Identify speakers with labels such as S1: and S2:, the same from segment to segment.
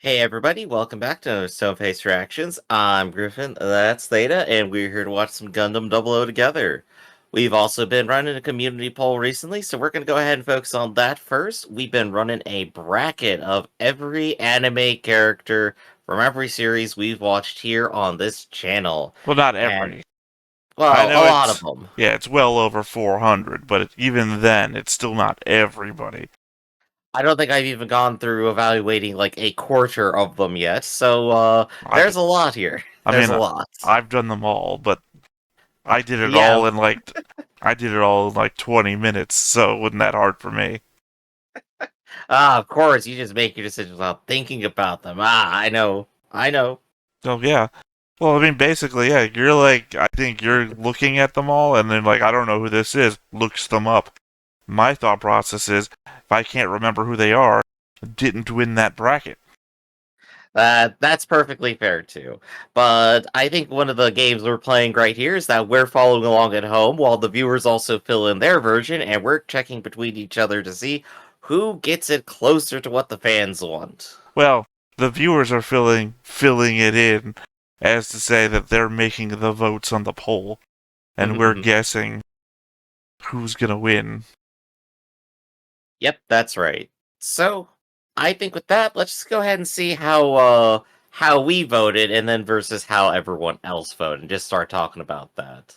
S1: Hey everybody, welcome back to Stoneface Reactions. I'm Griffin, that's Theta, and we're here to watch some Gundam 00 together. We've also been running a community poll recently, so we're going to go ahead and focus on that first. We've been running a bracket of every anime character from every series we've watched here on this channel.
S2: Well, not
S1: And,
S2: every. I
S1: well, a
S2: know
S1: lot of them.
S2: it's well over 400, but even then, it's still not everybody.
S1: I don't think I've even gone through evaluating like a quarter of them yet, so
S2: I,
S1: there's a lot here.
S2: I
S1: There's
S2: mean,
S1: a lot.
S2: I've done them all, but I did it
S1: Yeah,
S2: all in I did it all in like 20 minutes, so it wasn't that hard for me.
S1: of course, you just make your decisions without thinking about them. I know. I know.
S2: So yeah. Well, I mean, basically, yeah, I think you're looking at them all, and then I don't know who this is, looks them up. My thought process is, if I can't remember who they are, didn't win that bracket.
S1: That's perfectly fair too. But I think one of the games we're playing right here is that we're following along at home while the viewers also fill in their version, and we're checking between each other to see who gets it closer to what the fans want.
S2: Well, the viewers are filling it in as to say that they're making the votes on the poll, and we're guessing who's gonna win.
S1: Yep, that's right. So, I think with that, let's just go ahead and see how we voted and then versus how everyone else voted and just start talking about that.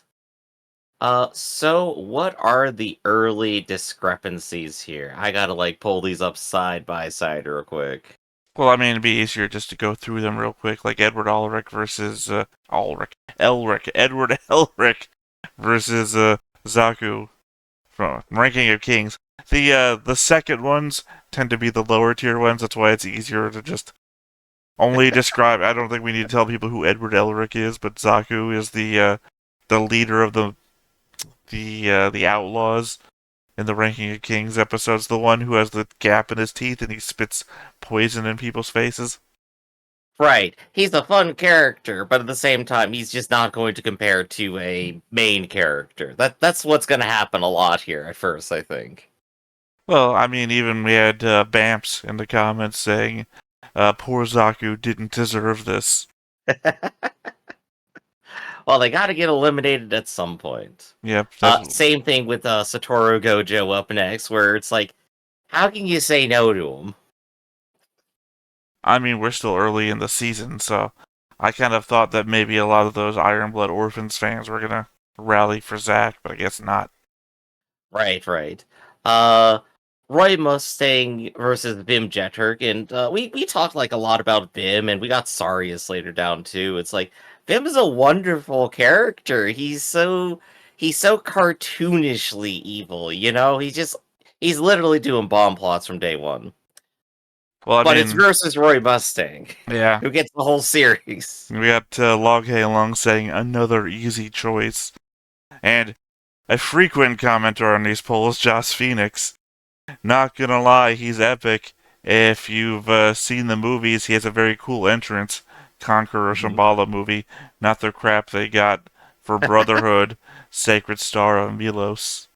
S1: So what are the early discrepancies here? I gotta like pull these up side by side real quick.
S2: Well, I mean, it'd be easier just to go through them real quick, like Edward Ulrich versus Edward Elric versus Zaku from Ranking of Kings. The second ones tend to be the lower tier ones. That's why it's easier to just only describe. I don't think we need to tell people who Edward Elric is, but Zaku is the leader of the outlaws in the Ranking of Kings episodes, the one who has the gap in his teeth and he spits poison in people's faces.
S1: Right. He's a fun character, but at the same time, he's just not going to compare to a main character. That's what's gonna happen a lot here at first, I think.
S2: Well, I mean, even we had Bamps in the comments saying, poor Zaku didn't deserve this.
S1: Well, they gotta get eliminated at some point.
S2: Yep, that's.
S1: Same thing with Satoru Gojo up next, where it's like, how can you say no to him?
S2: I mean, we're still early in the season, so I kind of thought that maybe a lot of those Iron Blood Orphans fans were gonna rally for Zack, but I guess not.
S1: Right, right. Uh, Roy Mustang versus Vim Jeturk, and we talked like a lot about Vim, and we got Sarius later down too. It's like Vim is a wonderful character. He's so cartoonishly evil. He's literally doing bomb plots from day one.
S2: Well, I
S1: But it's
S2: mean,
S1: versus Roy Mustang,
S2: yeah,
S1: who gets the whole series.
S2: we got Log Long saying another easy choice, and a frequent commenter on these polls, Josh Phoenix. Not gonna lie, he's epic. If you've seen the movies, he has a very cool entrance. Conqueror
S1: Mhm.
S2: Shambhala movie, not the crap they got for Brotherhood, Sacred Star of Milos.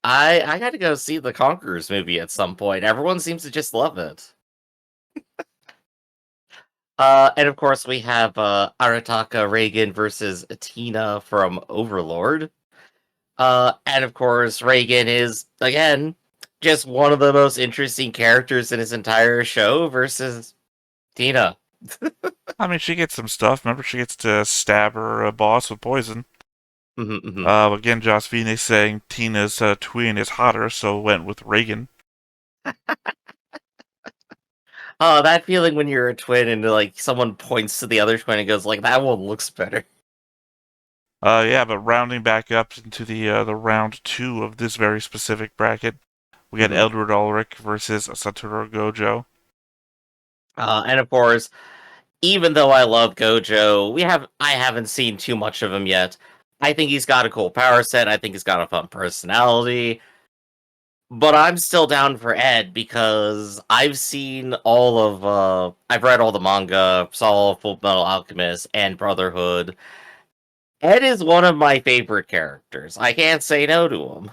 S1: I got to go see the Conquerors movie at some point. Everyone seems to just love it. And of course we have Arataka Reagan versus Tina from Overlord. And of course Reagan is again just one of the most interesting characters in his entire show versus Tina.
S2: I mean, she gets some stuff. Remember, she gets to stab her boss with poison.
S1: Mhm, mhm.
S2: Again, Josh Phoenix saying Tina's twin is hotter, so went with Reagan.
S1: Oh, that feeling when you're a twin and like someone points to the other twin and goes like, "That one looks better."
S2: Yeah, but rounding back up into the round two of this very specific bracket, we got
S1: Mhm.
S2: Edward Ulrich versus Satoru Gojo.
S1: And of course, even though I love Gojo, I haven't seen too much of him yet. I think he's got a cool power set. I think he's got a fun personality. But I'm still down for Ed because I've read all the manga, saw Full Metal Alchemist and Brotherhood. Ed is one of my favorite characters. I can't say no to him.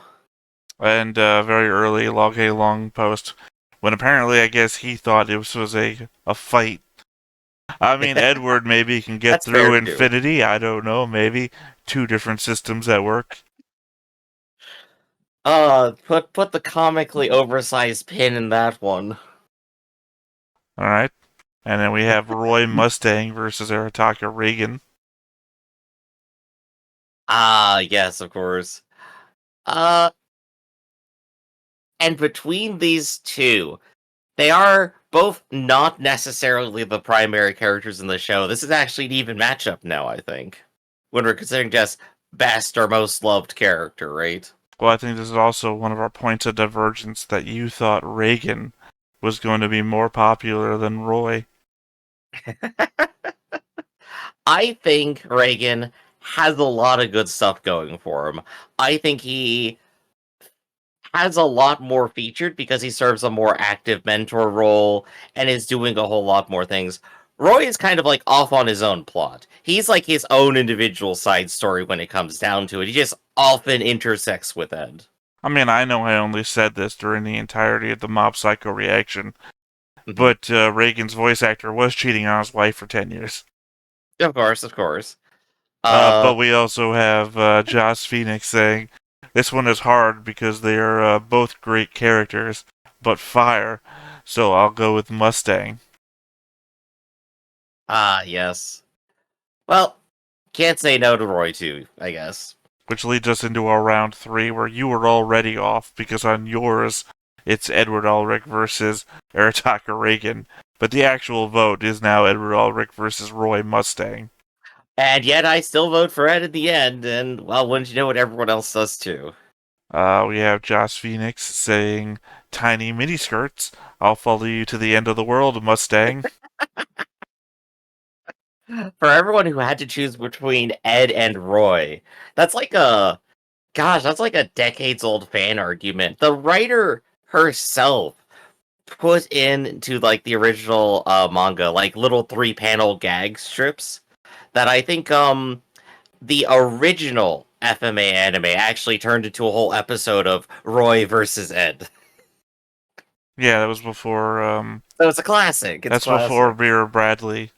S2: And very early, Log Long post when apparently I guess he thought it was a fight I mean, Edward maybe can get
S1: That's
S2: through
S1: fair too.
S2: infinity. I don't know. Maybe two different systems at work.
S1: Put the comically oversized pin in that one.
S2: All right. And then we have Roy Mustang versus Arataka Reagan,
S1: Ah, yes, of course. Uh, and between these two, they are both not necessarily the primary characters in the show. This is actually an even matchup now, I think. When we're considering just best or most loved character, right?
S2: Well, I think this is also one of our points of divergence that you thought Reagan was going to be more popular than Roy.
S1: I think Reagan has a lot of good stuff going for him. I think he has a lot more featured because he serves a more active mentor role and is doing a whole lot more things. Roy is kind of like off on his own plot. He's like his own individual side story when it comes down to it. He just often intersects with Ed.
S2: I mean, I know I only said this during the entirety of the Mob Psycho reaction,
S1: Mhm.
S2: but Reagan's voice actor was cheating on his wife for 10 years.
S1: Of course, of course.
S2: But we also have Joss Phoenix saying, this one is hard because they are both great characters, but fire, so I'll go with Mustang.
S1: Yes. Well, can't say no to Roy too, I guess.
S2: Which leads us into our round three, where you were already off because on yours it's Edward Ulrich versus Arataka Reagan, but the actual vote is now Edward Ulrich versus Roy Mustang.
S1: And yet I still vote for Ed at the end, and well, wouldn't you know what, everyone else does too.
S2: We have Josh Phoenix saying, "Tiny miniskirts, I'll follow you to the end of the world, Mustang."
S1: For everyone who had to choose between Ed and Roy, that's like a that's like a decades old fan argument. The writer herself put into like the original manga like little 3-panel gag strips that I think the original FMA anime actually turned into a whole episode of Roy versus Ed.
S2: Yeah, that was before.
S1: So it's a classic. It's
S2: That's before
S1: classic.
S2: Vera Bradley.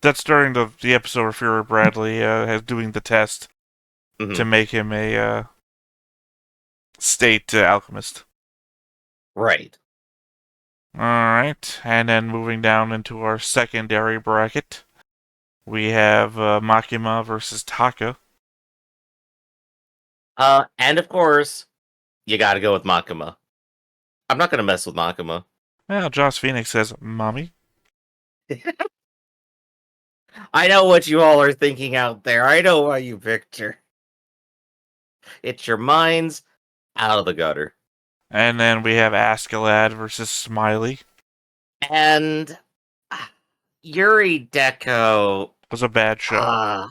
S2: That's during the episode where Vera Bradley is doing the test to
S1: Mhm.
S2: make him a state alchemist.
S1: Right.
S2: Alright, and then moving down into our secondary bracket, we have Makima versus Taka.
S1: And of course, you gotta go with Makima. I'm not gonna mess with Makima.
S2: Well, Josh Phoenix says, Mommy.
S1: I know what you all are thinking out there. I know why you picked her. It's your mind's out of the gutter.
S2: And then we have Askeladd versus Smiley.
S1: And Yuri Deco.
S2: Was a bad show.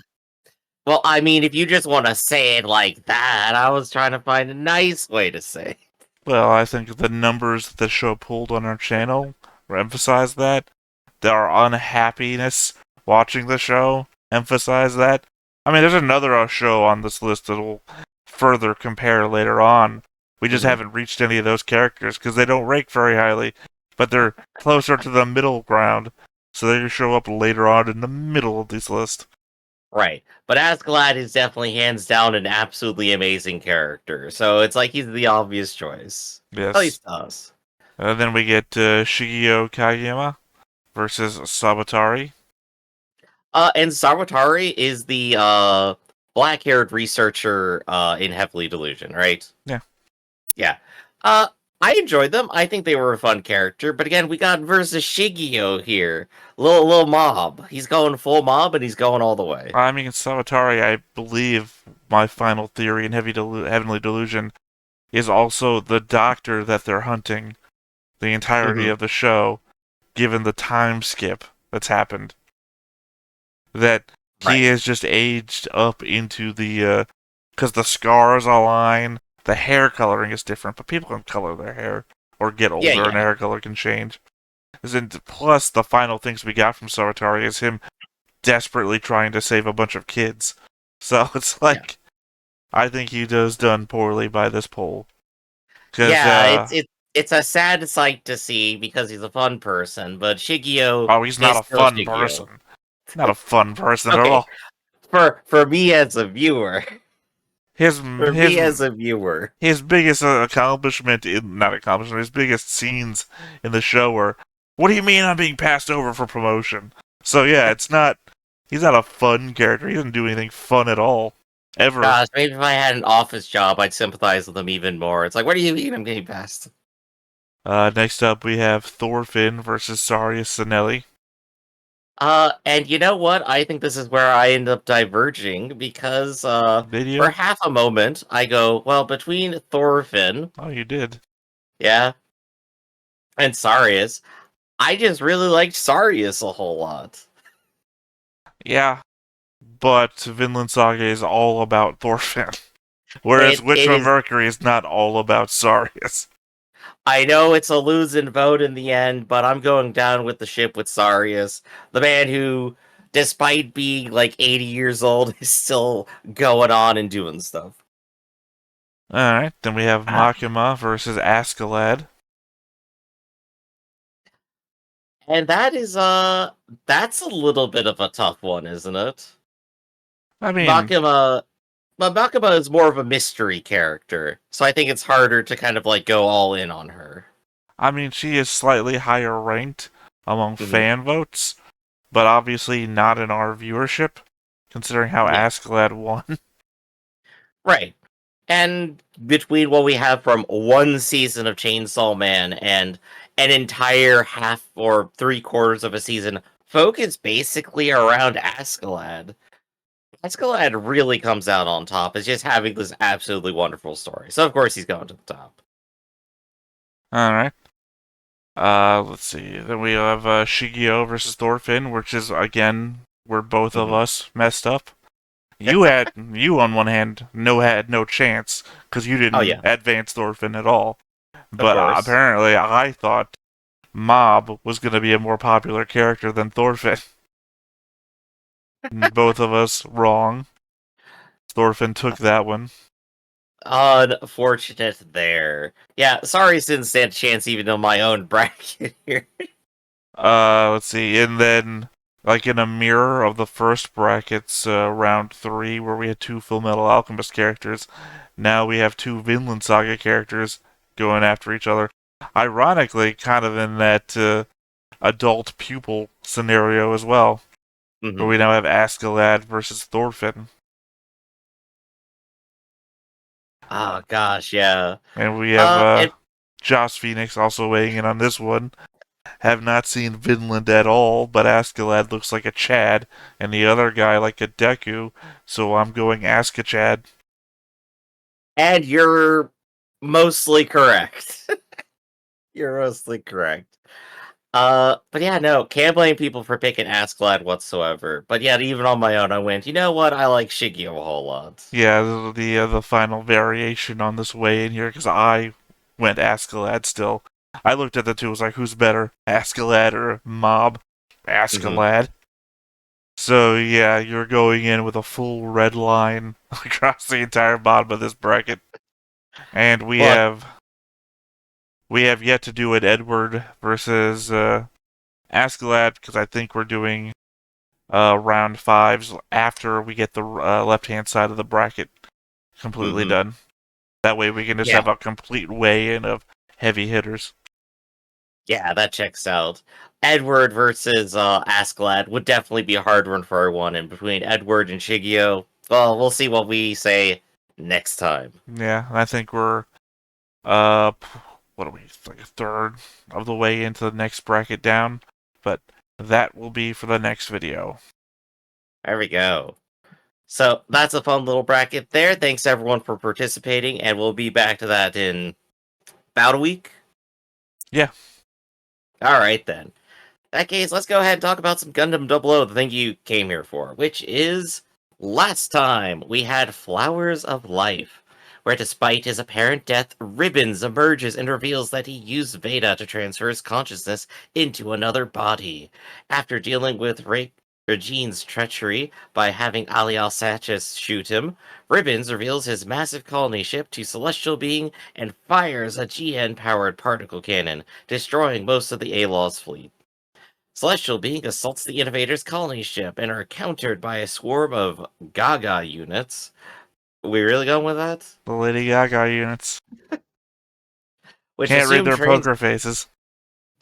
S1: Well, I mean, if you just want to say it like that, I was trying to find a nice way to say it.
S2: Well, I think the numbers that the show pulled on our channel emphasize that. Our unhappiness watching the show emphasize that. I mean, there's another show on this list that will further compare later on. We just
S1: Mhm.
S2: haven't reached any of those characters because they don't rank very highly, but they're closer to the middle ground, so they show up later on in the middle of this list.
S1: Right. But Askeladd is definitely hands down an absolutely amazing character. So it's like he's the obvious choice. At
S2: Yes.
S1: least to us.
S2: Then we get Shigeo Kageyama versus Sabatari.
S1: And Sawatari is the black-haired researcher in Heavenly Delusion, right?
S2: Yeah.
S1: Yeah. Uh I enjoyed them. I think they were a fun character, but again, we got versus Shigio here. Little mob. He's going full mob and he's going all the way.
S2: I mean, Sabatari, I believe my final theory in Heavenly Delusion is also the doctor that they're hunting the entirety
S1: Mhm.
S2: of the show, given the time skip that's happened. That he
S1: Right.
S2: has just aged up into the, because the scars align, the hair coloring is different, but people can color their hair or get
S1: Yeah,
S2: older and
S1: yeah.
S2: hair color can change. Plus, the final things we got from Sabatari is him desperately trying to save a bunch of kids. So it's
S1: Yeah.
S2: like, I think he does done poorly by this poll. Because
S1: Yeah, it's it's a sad sight to see because he's a fun person, but Shigeo
S2: Oh, he's not
S1: is
S2: a
S1: still
S2: fun
S1: Shigeo.
S2: person. Not a fun person at
S1: Okay,
S2: all.
S1: for me as a viewer,
S2: His
S1: for
S2: his
S1: me as a viewer,
S2: his biggest accomplishment in not accomplishment, his biggest scenes in the show were, "What do you mean I'm being passed over for promotion?" So yeah, it's not. He's not a fun character. He doesn't do anything fun at all, ever.
S1: gosh, maybe if I had an office job, I'd sympathize with him even more. It's like, what do you mean I'm getting passed?
S2: Next up, we have Thorfinn versus Saria Sinelli.
S1: And you know what? I think this is where I end up diverging because, for
S2: Video?
S1: half a moment, I go, well, between Thorfinn,
S2: Oh, you did.
S1: yeah, and Sarius, I just really liked Sarius a whole lot.
S2: Yeah, but Vinland Saga is all about Thorfinn, whereas
S1: It
S2: Witcher
S1: is.
S2: Mercury is not all about Sarius.
S1: I know it's a losing vote in the end, but I'm going down with the ship with Sarius, the man who, despite being like 80 years old, is still going on and doing stuff.
S2: Alright, then we have
S1: Ah,
S2: Makima versus Askeladd.
S1: and that's a little bit of a tough one, isn't it?
S2: I mean,
S1: Makima, but Makima is more of a mystery character, so I think it's harder to kind of like go all in on her.
S2: she is slightly higher ranked among
S1: Hmm.
S2: fan votes, but obviously not in our viewership, considering how
S1: Yeah,
S2: Askeladd won.
S1: right. And between what we have from one season of Chainsaw Man and an entire half or three quarters of a season focused basically around Askeladd, Askeladd really comes out on top as just having this absolutely wonderful story. So of course he's going to the top.
S2: Alright. Let's see. Then we have Shigeo versus Thorfinn, which is again where both of
S1: Hmm.
S2: us messed up. You on one hand had no chance because you
S1: Oh
S2: didn't
S1: yeah,
S2: advance Thorfinn at all.
S1: of
S2: But
S1: course.
S2: apparently, I thought Mob was going to be a more popular character than Thorfinn. Both of us wrong. Thorfinn took that one.
S1: Unfortunate there. Yeah, sorry didn't stand a chance even on my own bracket here.
S2: Let's see, and then like in a mirror of the first brackets, round three, where we had two Full Metal Alchemist characters. Now we have two Vinland Saga characters going after each other. Ironically, kind of in that adult pupil scenario as well, where
S1: Hmm.
S2: we now have Askeladd versus Thorfinn,
S1: Oh gosh, yeah.
S2: and we have
S1: And
S2: Joss Phoenix also weighing in on this one. Have not seen Vinland at all, but Askeladd looks like a Chad, and the other guy like a Deku, so I'm going Askachad.
S1: you're mostly correct. You're mostly correct. But yeah, no, can't blame people for picking Askeladd whatsoever. But yeah, even on my own, I went, you know what? I like Shiggy a whole lot.
S2: Yeah, the final variation on this way in here, because I went Askeladd still. I looked at the two, was like, who's better, Askeladd or Mob?
S1: Hmm.
S2: Askeladd. So yeah, you're going in with a full red line across the entire bottom of this bracket. And
S1: Look,
S2: we have yet to do an Edward versus Askeladd, because I think we're doing round fives after we get the left hand side of the bracket completely
S1: hmm,
S2: done. That way we can just
S1: yeah,
S2: have a complete weigh in of heavy hitters.
S1: yeah, that checks out. Edward versus Askeladd would definitely be a hard one for everyone. And between Edward and Shigio, well, we'll see what we say next time.
S2: Yeah, I think we're uh what are we, like a third of the way into the next bracket down, but that will be for the next video.
S1: There we go. So that's a fun little bracket there. Thanks everyone for participating, and we'll be back to that in about a week.
S2: Yeah,
S1: All right then. In that case, let's go ahead and talk about some Gundam 00, the thing you came here for, which is last time we had Flowers of Life, where despite his apparent death, Ribbons emerges and reveals that he used Veda to transfer his consciousness into another body. After dealing with Regine's treachery by having Ali Alsacis shoot him, Ribbons reveals his massive colony ship to Celestial Being and fires a GN-powered particle cannon, destroying most of the ALOS fleet. Celestial Being assaults the Innovator's colony ship and are countered by a swarm of Gaga units. We really going with that?
S2: The Lady Gaga units.
S1: Which
S2: Can't read
S1: assume
S2: their
S1: trans
S2: poker faces.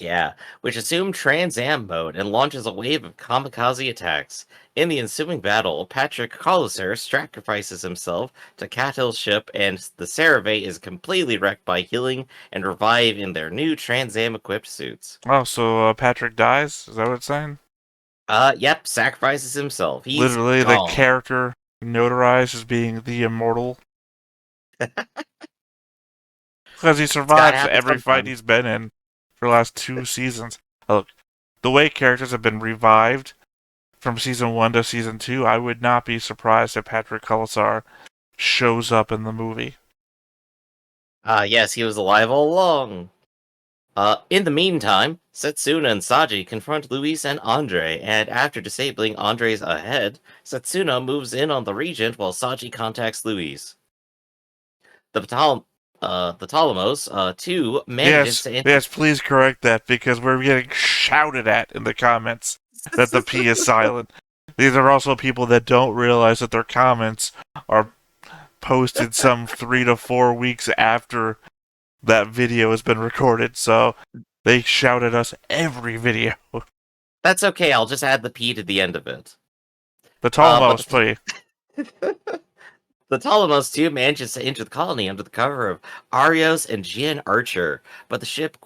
S1: Yeah, which assume Trans Am mode and launches a wave of kamikaze attacks. In the ensuing battle, Patrick Colliser sacrifices himself to Cattle's ship, and the Cerave is completely wrecked by healing and revive in their new Trans Am equipped suits.
S2: Oh, so Patrick dies? Is that what it's saying?
S1: Yep, sacrifices himself. He's
S2: Literally, the
S1: gone.
S2: character notarized as being the immortal. Because he
S1: It's gotta
S2: survives
S1: happen
S2: every fight
S1: sometime.
S2: he's been in for the last 2 seasons. Look, the way characters have been revived from season 1 to season 2, I would not be surprised if Patrick Colliser shows up in the movie.
S1: Yes, he was alive all along. In the meantime, Setsuna and Saji confront Luis and Andre, and after disabling Andre's ahead, Setsuna moves in on the Regent while Saji contacts Luis. The Ptolemos, too, manages
S2: Yes,
S1: to enter.
S2: yes, please correct that because we're getting shouted at in the comments that the P is silent. These are also people that don't realize that their comments are posted some 3 to 4 weeks after that video has been recorded, so they shout at us every video.
S1: That's okay, I'll just add the P to the end of it.
S2: The
S1: But
S2: Ptolemos, please.
S1: the Ptolemos too manages to enter the colony under the cover of Arios and Gian Archer, but the ship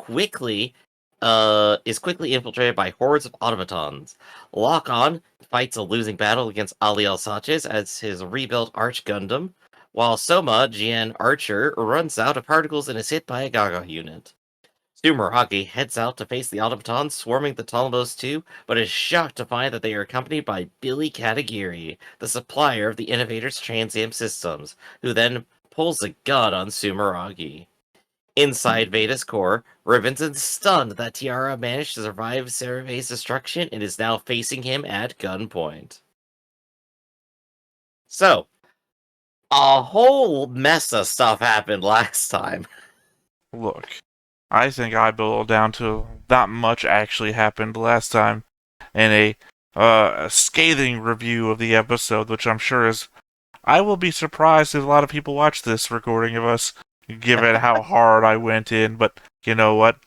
S1: is quickly infiltrated by hordes of automatons. Lock-On fights a losing battle against Ali Alsaces as his rebuilt Arch Gundam, while Soma, Gian Archer, runs out of particles and is hit by a Gaga unit. Sumeragi heads out to face the automatons swarming the Ptolemos too, but is shocked to find that they are accompanied by Billy Katagiri, the supplier of the Innovator's Transam systems, who then pulls a gun on Sumeragi. Inside Veda's core, Ribbons is stunned that Tiara managed to survive Cerave's destruction and is now facing him at gunpoint. So, a whole mess of stuff happened last time.
S2: Look, I think I boiled down to not much actually happened last time in a scathing review of the episode, which I'm sure is. I will be surprised if a lot of people watch this recording of us, given how hard I went in, but you know what?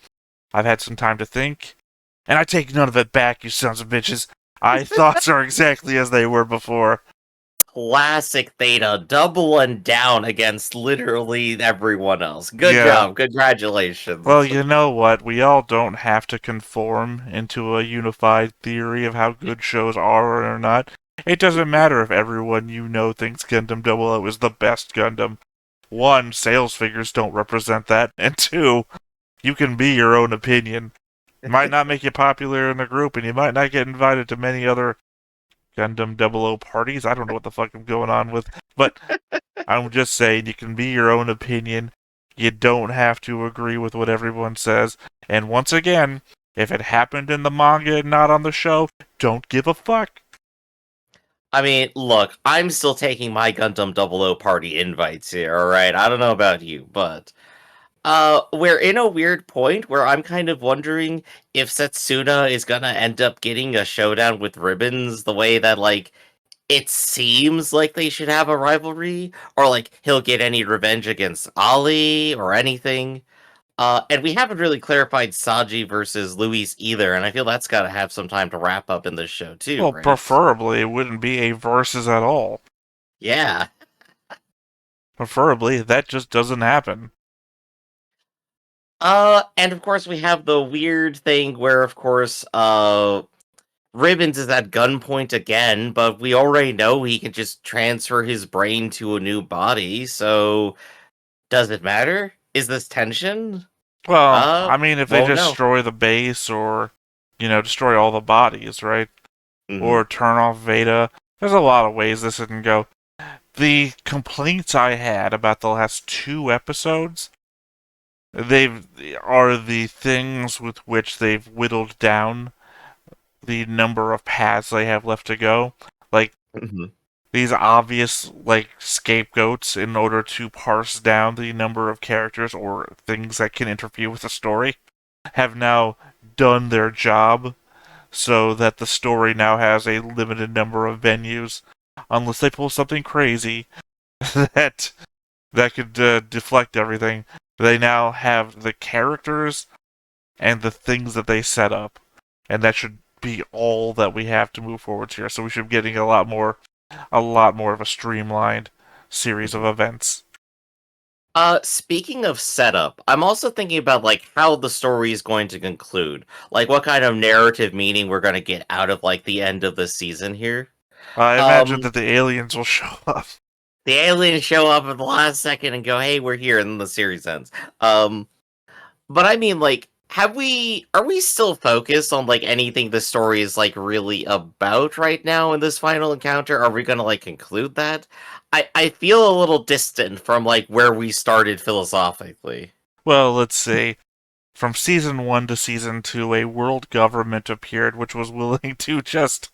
S2: I've had some time to think, and I take none of it back, you sons of bitches. My thoughts are exactly as they were before.
S1: Classic Theta, doubling down against literally everyone else. Good
S2: Yeah.
S1: job, congratulations.
S2: Well, you know what? We all don't have to conform into a unified theory of how good shows are or not. It doesn't matter if everyone you know thinks Gundam 00 is the best Gundam. One, sales figures don't represent that, and two, you can be your own opinion. It might not make you popular in the group, and you might not get invited to many other Gundam 00 parties. I don't know what the fuck I'm going on with, but I'm just saying you can be your own opinion. You don't have to agree with what everyone says. And once again, if it happened in the manga and not on the show, don't give a fuck.
S1: I mean, look, I'm still taking my Gundam 00 party invites here, alright? I don't know about you, but we're in a weird point where I'm kind of wondering if Setsuna is gonna end up getting a showdown with Ribbons the way that, like, it seems like they should have a rivalry, or like he'll get any revenge against Ali or anything. And we haven't really clarified Saji versus Luis either, and I feel that's got to have some time to wrap up in this show too,
S2: Well,
S1: right?
S2: preferably it wouldn't be a versus at all.
S1: Yeah.
S2: Preferably, that just doesn't happen.
S1: And of course we have the weird thing where, of course, Ribbons is at gunpoint again, but we already know he can just transfer his brain to a new body, so does it matter? Is this tension?
S2: Well, I mean, if they
S1: Won't know.
S2: destroy the base or, destroy all the bodies, right?
S1: Mhm.
S2: Or turn off Veda, there's a lot of ways this can go. The complaints I had about the last 2 episodes, they are the things with which they've whittled down the number of paths they have left to go. Like,
S1: Mhm.
S2: these obvious, like, scapegoats in order to parse down the number of characters or things that can interfere with the story have now done their job so that the story now has a limited number of venues, unless they pull something crazy that could deflect everything. They now have the characters and the things that they set up, and that should be all that we have to move forward here. So we should be getting a lot more of a streamlined series of
S1: Mhm.
S2: events.
S1: Speaking of setup, I'm also thinking about like how the story is going to conclude. Like what kind of narrative meaning we're going to get out of like the end of the season here.
S2: I imagine
S1: Um,
S2: that the aliens will show up.
S1: the aliens show up at the last second and go, "Hey, we're here," and then the series ends. Um, but I mean, like, are we still focused on like anything the story is like really about right now in this final encounter? Are we gonna like conclude that? I feel a little distant from like where we started philosophically.
S2: Well, let's see. From season 1 to season 2, a world government appeared which was willing to just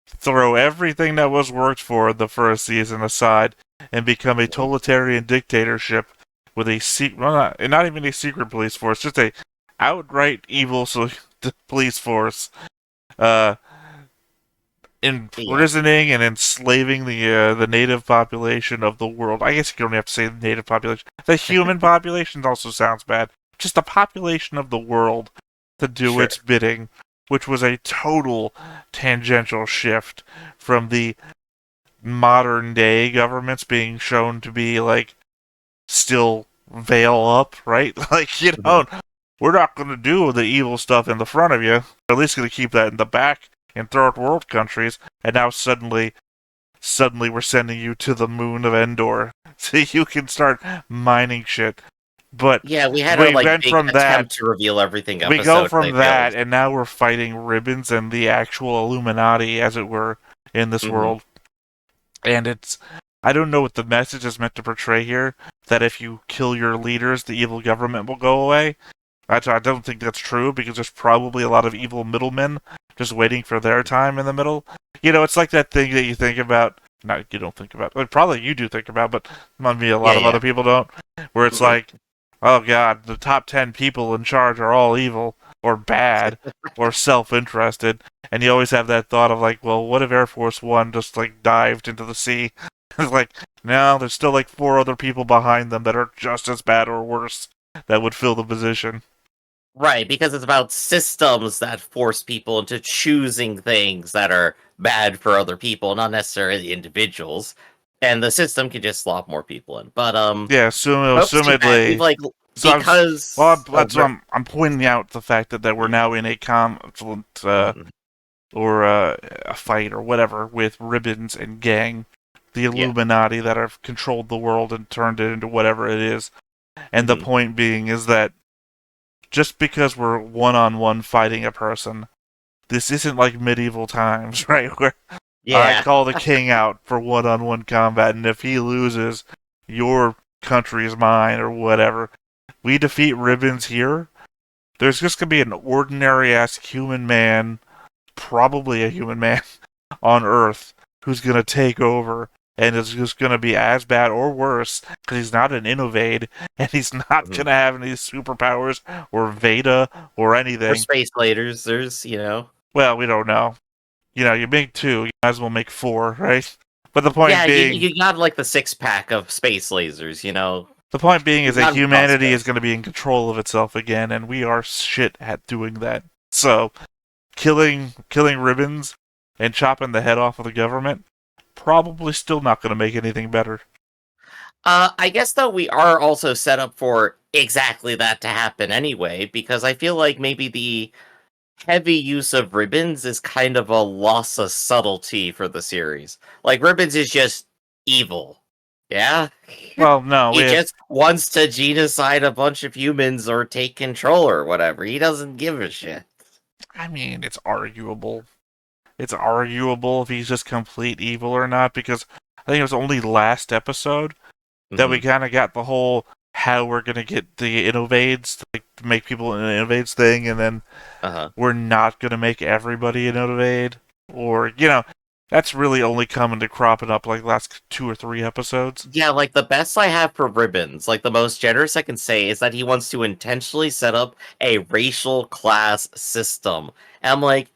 S2: throw everything that was worked for the first season aside and become a
S1: Mhm.
S2: totalitarian dictatorship with a secret, well, not even a secret police force, just a outright evil police force, uh,
S1: Yeah.
S2: imprisoning and enslaving the native population of the world. I guess you don't have to say the native population. The human population also sounds bad. Just the population of the world to do
S1: Sure.
S2: its bidding, which was a total tangential shift from the modern day governments being shown to be like still veil up, right? Like,
S1: Mhm.
S2: we're not going to do the evil stuff in the front of you. We're at least going to keep that in the back in third world countries. And now suddenly we're sending you to the moon of Endor so you can start mining shit. But
S1: Yeah, we had our
S2: we
S1: like
S2: went
S1: big
S2: from that.
S1: attempt to reveal everything
S2: We go
S1: episode, and they
S2: from
S1: failed.
S2: that, and now we're fighting Ribbons and the actual Illuminati, as it were, in this
S1: Hmm.
S2: world. And I don't know what the message is meant to portray here, that if you kill your leaders, the evil government will go away. I don't think that's true, because there's probably a lot of evil middlemen just waiting for their time in the middle. It's like that thing that you think about. No, you don't think about. Like, probably you do think about, but maybe a
S1: Yeah,
S2: lot of
S1: yeah.
S2: other people don't. Where it's like, oh god, the top 10 people in charge are all evil, or bad, or self-interested. And you always have that thought of like, well, what if Air Force One just like dived into the sea? It's like, no, there's still like 4 other people behind them that are just as bad or worse that would fill the position.
S1: Right, because it's about systems that force people into choosing things that are bad for other people, not necessarily individuals. And the system can just slot more people in. But
S2: Yeah,
S1: hope's too bad. We've
S2: assumedly.
S1: like
S2: So
S1: because
S2: that's what I'm pointing out the fact that we're now in a conflict
S1: mhm,
S2: or a fight or whatever with Ribbons and gang, the
S1: yeah.
S2: Illuminati that have controlled the world and turned it into whatever it is. And the
S1: Hmm.
S2: point being is that just because we're one on one fighting a person, this isn't like medieval times, right? Where I
S1: Yeah.
S2: call the king out for one on one combat, and if he loses, your country is mine or whatever. We defeat Ribbons here. There's just gonna be an ordinary ass human man, probably a human man, on Earth who's gonna take over, and it's just gonna be as bad or worse because he's not an innovate, and he's not
S1: Mhm.
S2: gonna have any superpowers or Veda or
S1: Or
S2: anything.
S1: space lasers, you know.
S2: Well, we don't know. You make 2, you might as well make 4, right? But
S1: Yeah, you got like the six pack of space lasers, you know.
S2: the point being
S1: You
S2: is that
S1: got 'em from
S2: humanity
S1: Costco.
S2: is going to be in control of itself again, and we are shit at doing that. So, killing Ribbons and chopping the head off of the government probably still not going to make anything better.
S1: I guess though we are also set up for exactly that to happen anyway, because I feel like maybe the heavy use of ribbons is kind of a loss of subtlety for the series. Like ribbons is just evil. Yeah?
S2: Well, no,
S1: He just wants to genocide a bunch of humans or take control or whatever. He doesn't give a shit.
S2: I mean, it's arguable. It's arguable if he's just complete evil or not, because I think it was only last episode that we
S1: Hmm.
S2: kind of got the whole how we're gonna get the innovades to like make people an innovades thing, and then we're not gonna make everybody an innovade, or that's really only coming to cropping up like last 2 or 3 episodes.
S1: Yeah, like the best I have for Ribbons, like the most generous I can say is that he wants to intentionally set up a racial class system. And I'm like,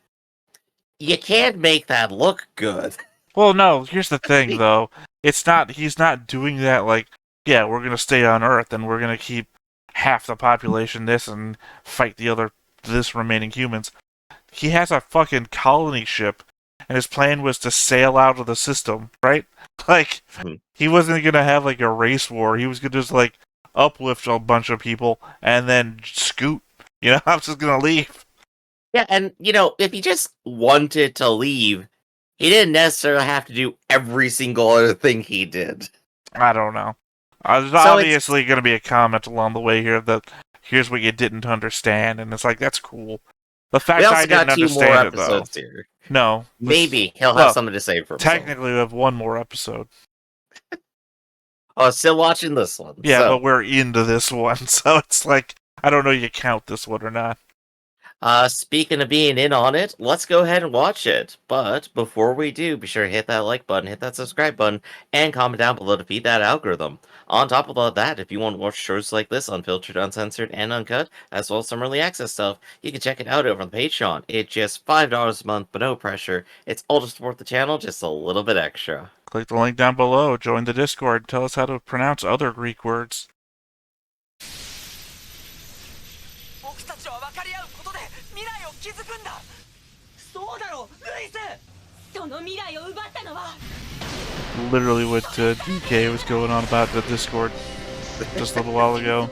S1: you can't make that look good.
S2: Well, no, here's the thing though. He's not doing that like, yeah, we're gonna stay on Earth and we're gonna keep half the population this and fight this remaining humans. He has a fucking colony ship and his plan was to sail out of the system, right? Like, he wasn't gonna have like a race war. He was gonna just like uplift a bunch of people and then scoot. I'm just gonna leave.
S1: Yeah, and if he just wanted to leave, he didn't necessarily have to do every single other thing he did.
S2: I don't know. There's obviously going to be a comment along the way here that here's what you didn't understand, and it's like, that's cool. The fact I didn't understand it, though.
S1: Here.
S2: No.
S1: Maybe he'll have something to say for himself.
S2: Technically, we have one more episode.
S1: Oh, still watching this one.
S2: Yeah, but we're into this one, so it's like, I don't know you count this one or not.
S1: Speaking of being in on it, let's go ahead and watch it. But before we do, be sure to hit that like button, hit that subscribe button, and comment down below to feed that algorithm. On top of all that, if you want to watch shows like this, unfiltered, uncensored, and uncut, as well as some early access stuff, you can check it out over on the Patreon. It's just $5 a month, but no pressure. It's all to support the channel, just a little bit extra.
S2: Click the link down below, join the Discord, tell us how to pronounce other Greek words. Literally what DK was going on about the Discord just a little while ago.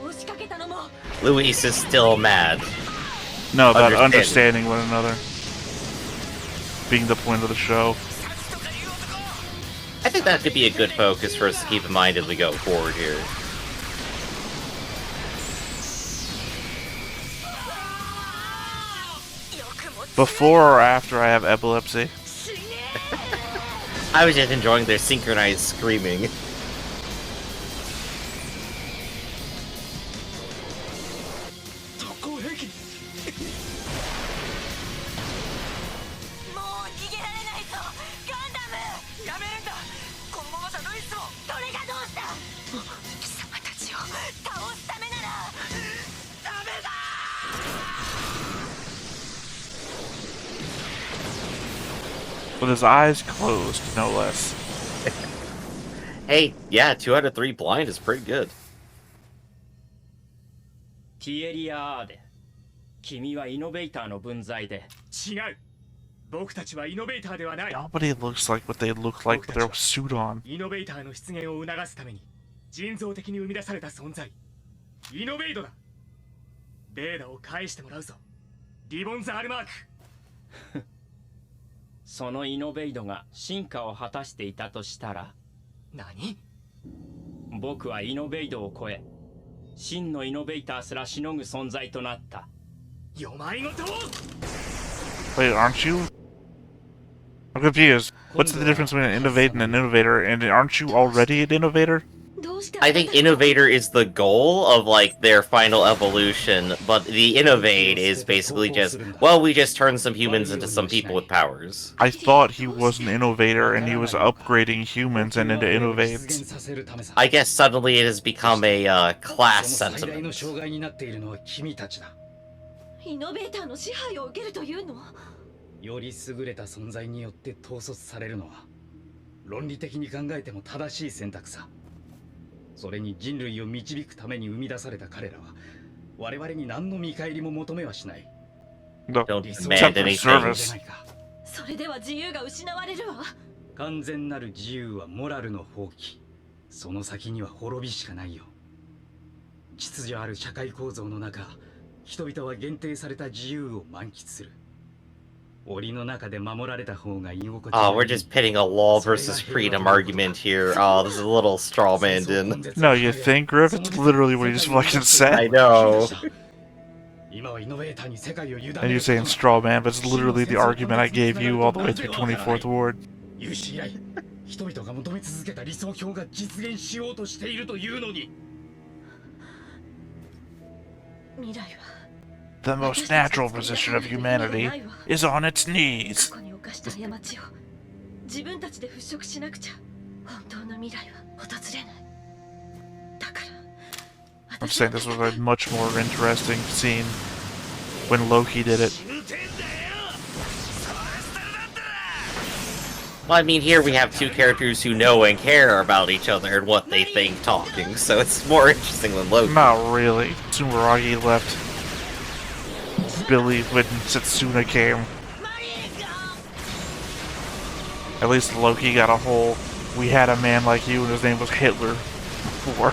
S1: Luis is still mad.
S2: No, about understanding one another. Being the point of the show.
S1: I think that could be a good focus for us to keep in mind as we go forward here.
S2: Before or after I have epilepsy?
S1: I was just enjoying their synchronized screaming.
S2: With his eyes closed, no less.
S1: Hey, yeah, 2 out of 3 blind is pretty good.
S2: Nobody looks like what they look like with their suit on. Wait, aren't you? I'm confused. What's the difference between an innovate and an innovator? And aren't you already an innovator?
S1: I think innovator is the goal of like their final evolution, but the innovate is basically just, well, we just turn some humans into some people with powers.
S2: I thought he was an innovator and he was upgrading humans and into innovates.
S1: I guess suddenly it has become a class sentiment.
S2: No,
S1: Don't demand anything.
S2: Service.
S1: Oh, we're just pitting a law versus freedom argument here. Oh, this is a little straw man in.
S2: No, you think, Griff? It's literally what he just fucking said.
S1: I know.
S2: And you're saying straw man, but it's literally the argument I gave you all the way through 24th Ward. The most natural position of humanity is on its knees. I'm saying this was a much more interesting scene when Loki did it.
S1: Well, I mean, here we have two characters who know and care about each other and what they think talking, so it's more interesting than Loki.
S2: Not really. Tsumeragi left Billy when Setsuna came. At least Loki got a whole, we had a man like you and his name was Hitler before.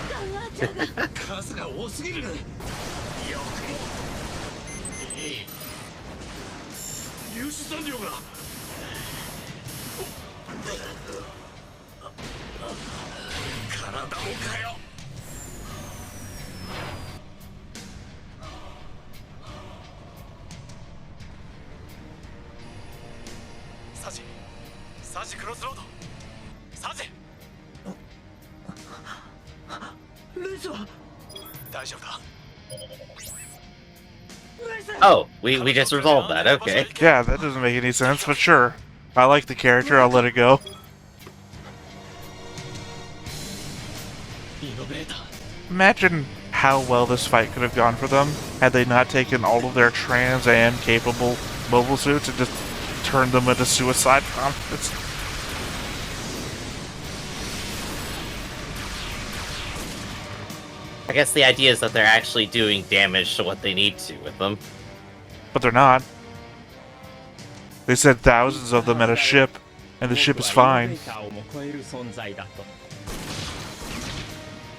S1: Oh, we just resolved that, okay.
S2: Yeah, that doesn't make any sense, but sure. I like the character, I'll let it go. Imagine how well this fight could have gone for them had they not taken all of their Trans Am capable mobile suits and just turned them into suicide bombers.
S1: I guess the idea is that they're actually doing damage to what they need to with them.
S2: But they're not. They said thousands of them at a ship, and the ship is fine.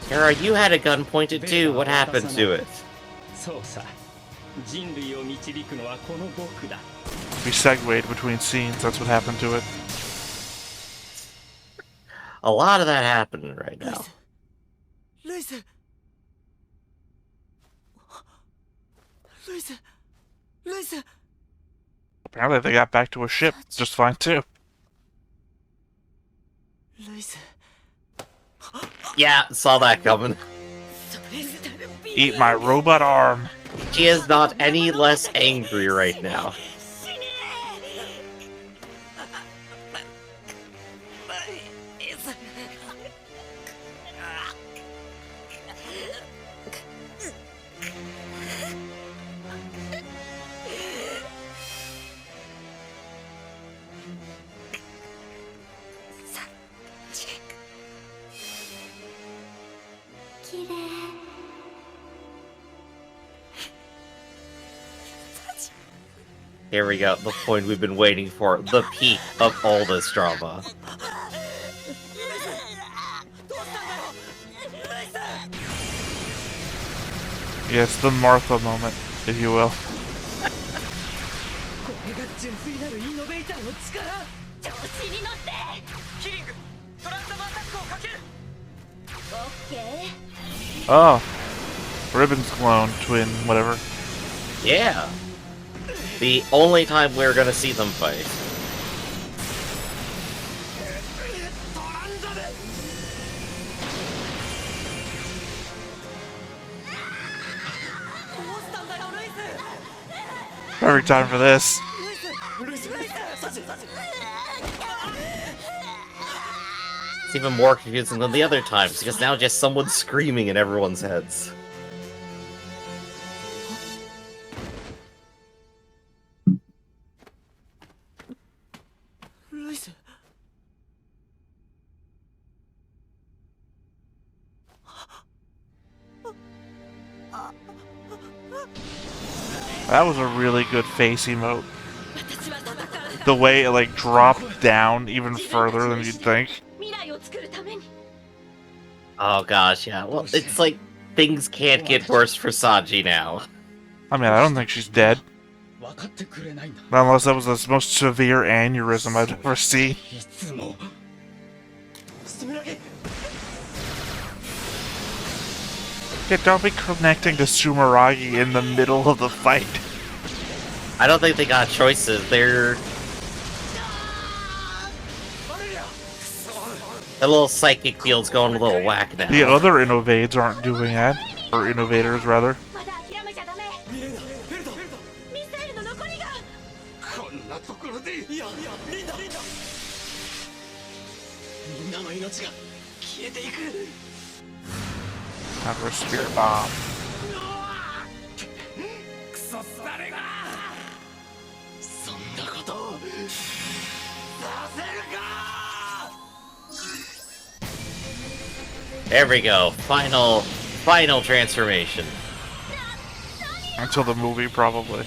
S1: Kara, you had a gun pointed too. What happened to it?
S2: We segued between scenes, that's what happened to it.
S1: A lot of that happening right now.
S2: Apparently they got back to a ship just fine too.
S1: Yeah, saw that coming.
S2: Eat my robot arm.
S1: She is not any less angry right now. Here we go, the point we've been waiting for, the peak of all this drama.
S2: Yes, the Martha moment, if you will. Oh, Ribbon's clone, twin, whatever.
S1: Yeah. The only time we're gonna see them fight.
S2: Perfect time for this.
S1: It's even more confusing than the other times, because now just someone's screaming in everyone's heads.
S2: That was a really good face emote. The way it like dropped down even further than you'd think.
S1: Oh gosh, yeah. Well, it's like things can't get worse for Sanji now.
S2: I mean, I don't think she's dead. Unless that was the most severe aneurysm I've ever seen. Yeah, don't be connecting to Sumeragi in the middle of the fight.
S1: I don't think they got choices. The little psychic field's going a little whack now.
S2: The other Innovades aren't doing that. Or Innovators, rather. After a spirit bomb.
S1: There we go. Final transformation.
S2: Until the movie, probably.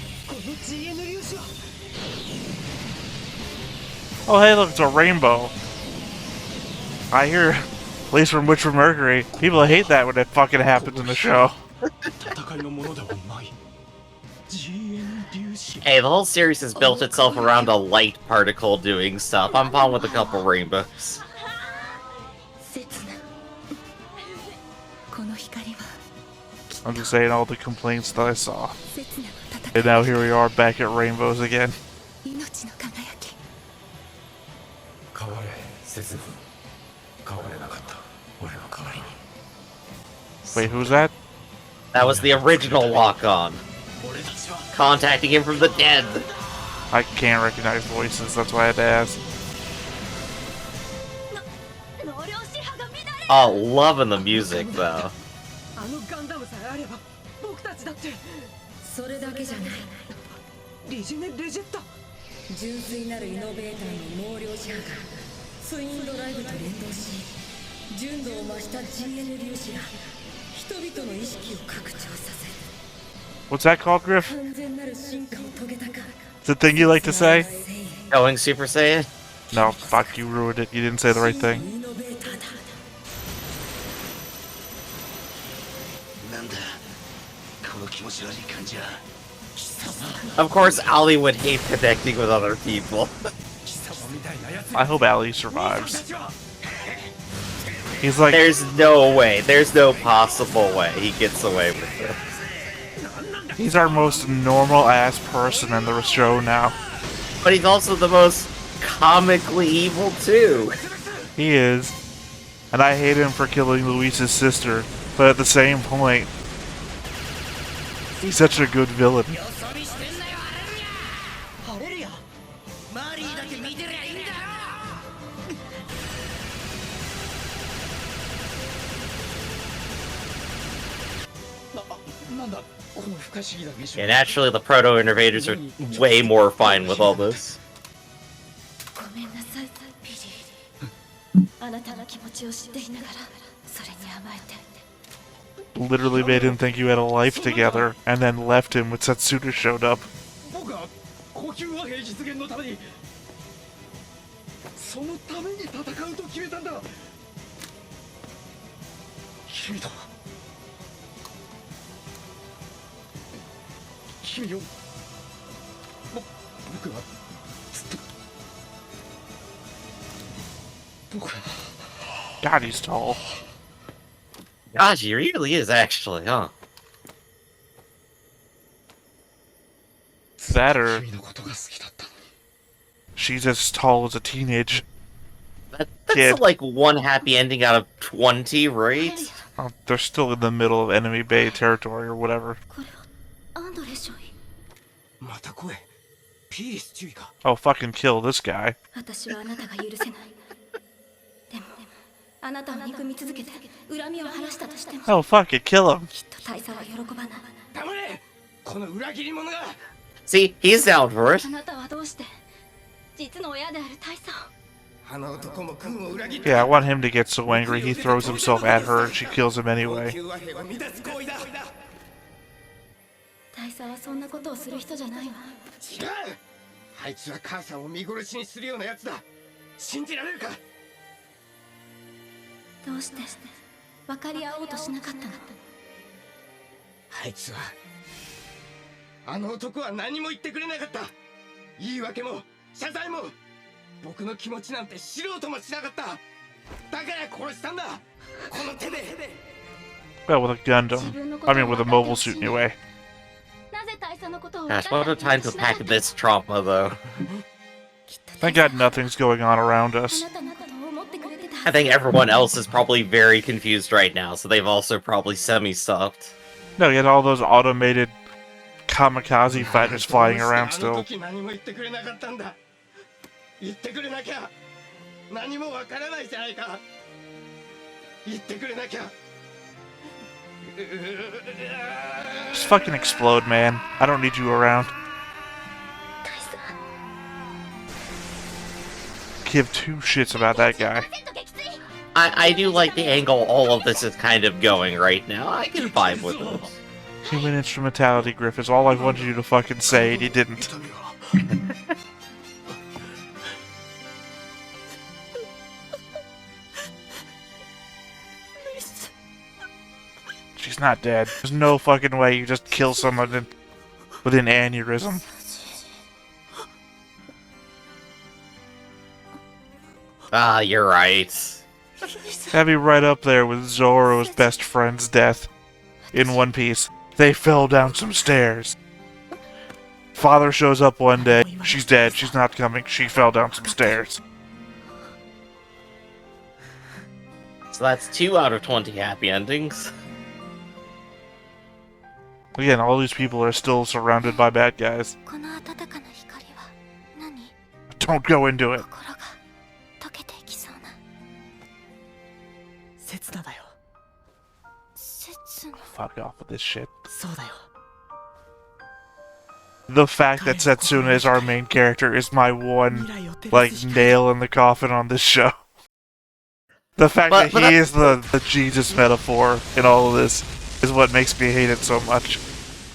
S2: Oh, hey, look, it's a rainbow. I hear, at least from Witch from Mercury, people hate that when it fucking happens in the show.
S1: Hey, the whole series has built itself around a light particle doing stuff. I'm fine with a couple rainbows.
S2: I'm just saying all the complaints that I saw. And now here we are back at rainbows again. Wait, who's that?
S1: That was the original lock-on. Contacting him from the dead.
S2: I can't recognize voices, that's why I had to ask.
S1: Oh, loving the music, though.
S2: What's that called, Griff? The thing you like to say?
S1: Going Super Saiyan?
S2: No, fuck, you ruined it. You didn't say the right thing.
S1: Of course, Ali would hate connecting with other people.
S2: I hope Ali survives. He's like...
S1: There's no way. There's no possible way he gets away with this.
S2: He's our most normal-ass person in the show now.
S1: But he's also the most comically evil, too.
S2: He is. And I hate him for killing Luis's sister, but at the same point, he's such a good villain.
S1: Yeah, naturally, the proto-innovators are way more fine with all this.
S2: Literally made him think you had a life together, and then left him when Satsuda showed up. God, he's tall.
S1: Gosh, he really is, actually, huh?
S2: That or she's as tall as a teenage
S1: That's
S2: kid.
S1: like one happy ending out of 20, right?
S2: Oh, they're still in the middle of enemy bay territory or whatever. Oh, fucking kill this guy. Oh, fuck it, kill him.
S1: See, he's down for it.
S2: Yeah, I want him to get so angry he throws himself at her and she kills him anyway. Well, with a Gundam. I mean, with a mobile suit anyway.
S1: Gosh, what a time to pack this trauma, though.
S2: Thank God nothing's going on around us.
S1: I think everyone else is probably very confused right now, so they've also probably semi-stopped.
S2: No, you had all those automated kamikaze fighters flying around still.
S3: 何もわからないじゃないか。言ってくれなきゃ。
S2: Just fucking explode, man. I don't need you around. Give two shits about that guy.
S1: I do like the angle all of this is kind of going right now. I can vibe with this.
S2: Human instrumentality, Griff, is all I wanted you to fucking say, and you didn't. She's not dead. There's no fucking way you just kill someone with an aneurysm.
S1: Ah, you're right.
S2: That'd be right up there with Zoro's best friend's death in One Piece. They fell down some stairs. Father shows up one day. She's dead. She's not coming. She fell down some stairs.
S1: So that's 2 out of 20 happy endings.
S2: Again, all these people are still surrounded by bad guys. Don't go into it. Fuck off with this shit. The fact that Setsuna is our main character is my one, nail in the coffin on this show. The fact that he is the Jesus metaphor in all of this is what makes me hate it so much.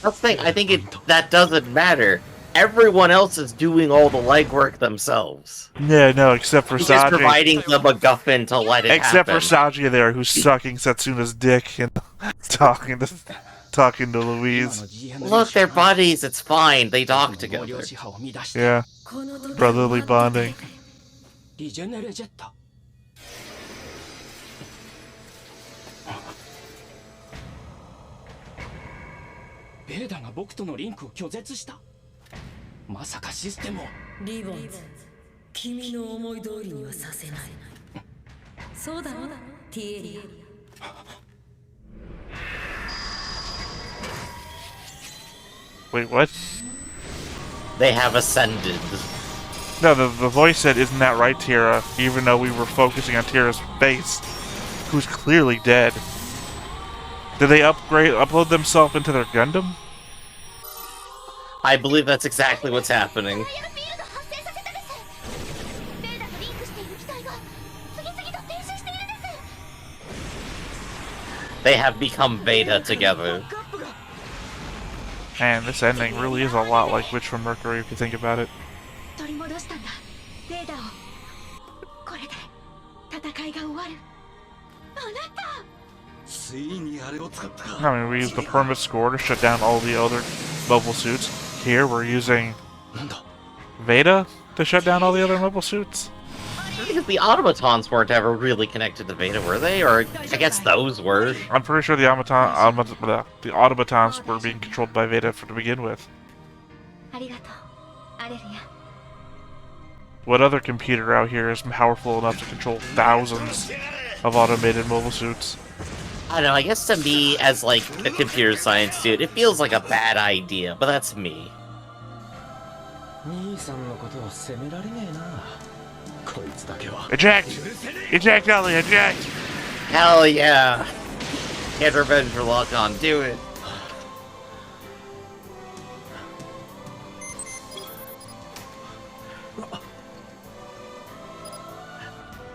S1: That's the thing, I think that doesn't matter. Everyone else is doing all the legwork themselves.
S2: Yeah, no, except for
S1: He's just
S2: Saji.
S1: providing the MacGuffin to let it
S2: Except
S1: happen.
S2: for Saji there, who's sucking Setsuna's dick and talking to Louise.
S1: Look, they're buddies, it's fine. They talk together.
S2: Yeah. Brotherly bonding.
S3: ベーダが僕とのリンクを拒絶した。まさかシステムを。
S4: リボンズ、君の思い通りにはさせない。そうだろ、ティエリア。
S2: Wait, what?
S1: They have ascended.
S2: No, the voice said, "Isn't that right, Tira?" Even though we were focusing on Tira's face, who's clearly dead. Did they upload themselves into their Gundam?
S1: I believe that's exactly what's happening. They have become beta together.
S2: Man, this ending really is a lot like Witch from Mercury if you think about it. I mean, we used the permit score to shut down all the other mobile suits. Here, we're using Veda to shut down all the other mobile suits.
S1: Because the automatons weren't ever really connected to Veda, were they? Or I guess those were.
S2: I'm pretty sure the automatons were being controlled by Veda to begin with. What other computer out here is powerful enough to control thousands of automated mobile suits?
S1: I don't know, I guess to me, as like a computer science dude, it feels like a bad idea, but that's me.
S2: Eject! Eject, Ellie, eject!
S1: Hell yeah! Get revenge for Lock-On, do it!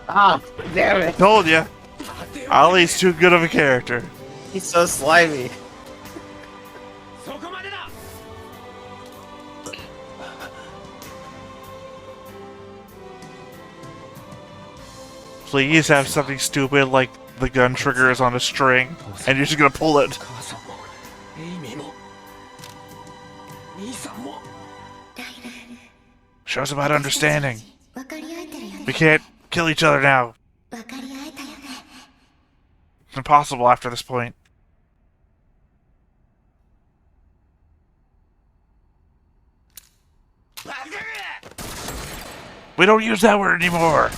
S1: Ah, damn it!
S2: Told ya! Ollie's too good of a character.
S1: He's so slimy.
S2: Please have something stupid like the gun trigger is on a string, and you're just gonna pull it. Show's about understanding. We can't kill each other now. It's impossible after this point. We don't use that word anymore.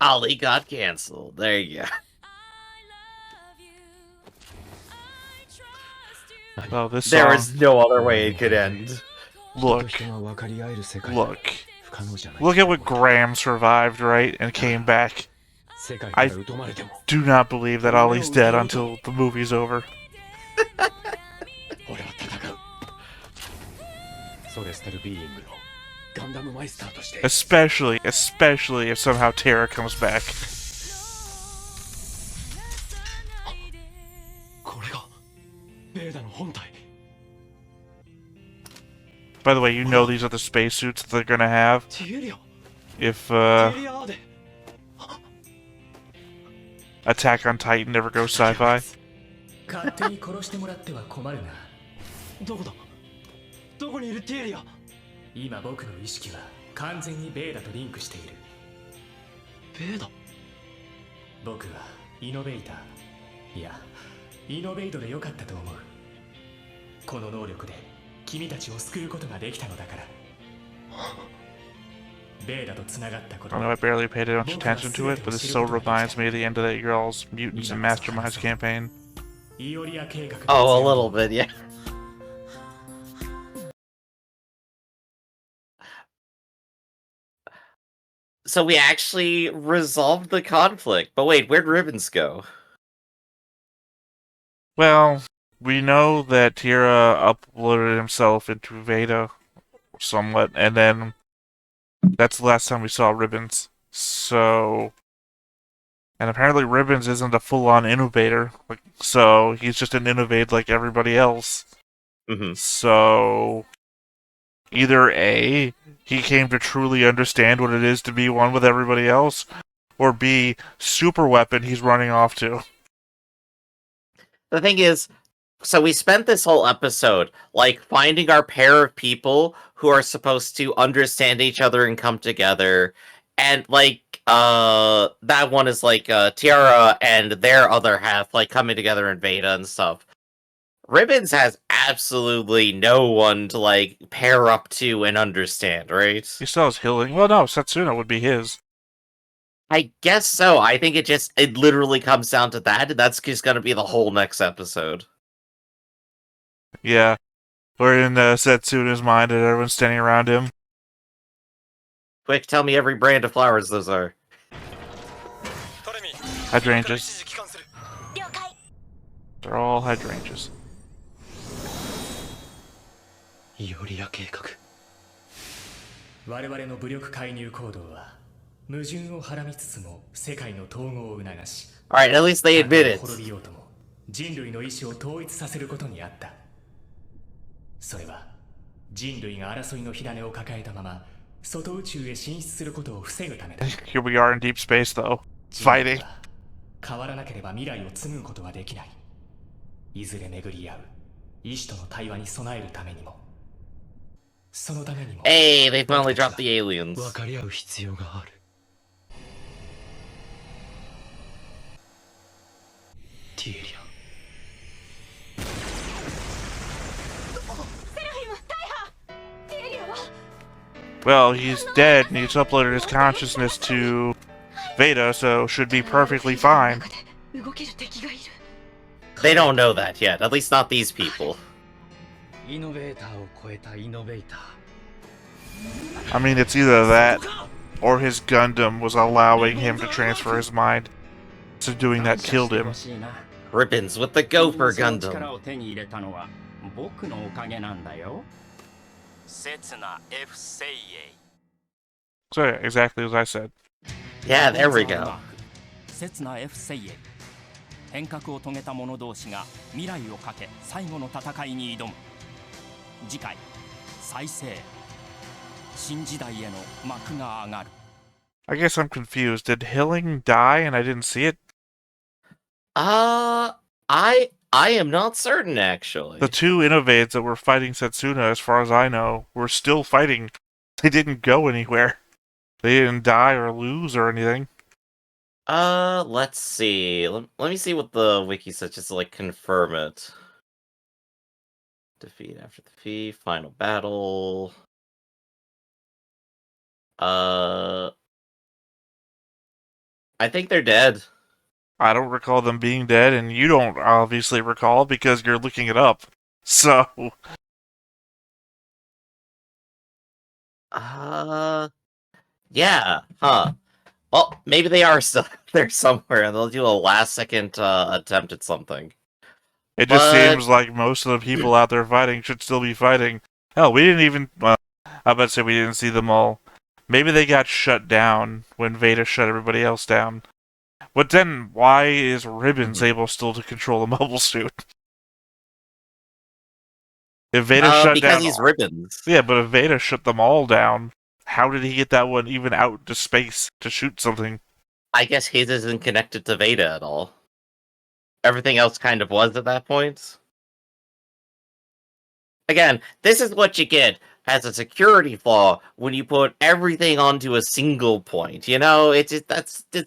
S1: Ollie got canceled. There you go.
S2: Oh, this
S1: There
S2: song.
S1: is no other way it could end.
S2: Look.
S3: 可能じゃない。
S2: Look at what Graham survived, right? And came back.
S3: 世界から疎まれても
S2: Do not believe that Ollie's dead until the movie's over.
S3: 俺は戦う。ソレスタルビーイングのガンダムマイスターとして。
S2: Especially if somehow Terra comes back.
S3: これがベーダの本体。
S2: By the way, you know these are the spacesuits that they're gonna have
S3: ティエリア
S2: if
S3: ティエリアで
S2: Attack on Titan ever goes sci-fi.
S3: 勝手に殺してもらっては困るな。どこだ、どこにいるティエリア。今僕の意識は完全にベーダとリンクしている。ベーダ、僕はイノベーター、いやイノベイトでよかったと思う。この能力で君たちを救うことができたのだから。ベーダと繋がったこと
S2: I know I barely paid much attention to it, but this so reminds me of the end of that girl's Mutants and Masterminds campaign.
S3: イオリア計画の
S1: Oh, a little bit, yeah. So we actually resolved the conflict. But wait, where'd Ribbons go?
S2: Well, we know that Tira uploaded himself into Veda somewhat, and then that's the last time we saw Ribbons. So, and apparently Ribbons isn't a full-on innovator, so he's just an innovate like everybody else.
S1: Mm-hmm.
S2: So, either A, he came to truly understand what it is to be one with everybody else, or B, super weapon he's running off to.
S1: The thing is, so we spent this whole episode, like, finding our pair of people who are supposed to understand each other and come together. And, like, that one is, like, Tiara and their other half, like, coming together in Veda and stuff. Ribbons has absolutely no one to, like, pair up to and understand, right?
S2: He still has healing. Well, no, Setsuna would be his.
S1: I guess so. I think it literally comes down to that, and that's just gonna be the whole next episode.
S2: Yeah. We're in Setsuna's mind and everyone's standing around him.
S1: Quick, tell me every brand of flowers those are.
S2: Hydrangeas. They're all hydrangeas.
S3: イオリア計画。我々の武力介入行動は矛盾をはらみつつも世界の統合を促し、
S1: Alright, at least they admit it.
S3: 滅びようとも人類の意志を統一させることにあった。それは人類が争いの火種を抱えたまま外宇宙へ進出することを防ぐためだ。
S2: Here we are in deep space, though. Fighting.
S3: 変わらなければ未来を紡ぐことはできない。いずれ巡り合う意志との対話に備えるためにも。そのためにも。
S1: Hey, they finally dropped the aliens.
S3: 分かり合う必要がある。ティエリア。
S2: Well, he's dead and he's uploaded his consciousness to Veda, so should be perfectly fine.
S1: They don't know that yet, at least not these people.
S3: I
S2: mean, it's either that, or his Gundam was allowing him to transfer his mind. So doing that killed him.
S1: Ribbons with the Gopher Gundam.
S2: So yeah, exactly as I said.
S1: Yeah, there we go.
S3: 刹那 F 精鋭変革を遂げた者同士が未来をかけ最後の戦いに挑む。次回再生新時代への幕が上がる。
S2: I guess I'm confused. Did Hilling die and I didn't see it?
S1: I am not certain, actually.
S2: The two Innovades that were fighting Setsuna, as far as I know, were still fighting. They didn't go anywhere. They didn't die or lose or anything.
S1: Let's see. Let me see what the wiki says, just to, like, confirm it. Defeat after defeat, final battle. I think they're dead.
S2: I don't recall them being dead, and you don't obviously recall because you're looking it up. So...
S1: Yeah, huh. Well, maybe they are still there somewhere, and they'll do a last-second attempt at something.
S2: It just
S1: But
S2: seems like most of the people out there fighting should still be fighting. Hell, we didn't even. Well, I about to say we didn't see them all. Maybe they got shut down when Veda shut everybody else down. But then, why is Ribbons able still to control the mobile suit? If Veda shut
S1: because
S2: down,
S1: he's Ribbons.
S2: yeah, but if Veda shut them all down, how did he get that one even out to space to shoot something?
S1: I guess his isn't connected to Veda at all. Everything else kind of was at that point. Again, this is what you get as a security flaw when you put everything onto a single point. You know, it's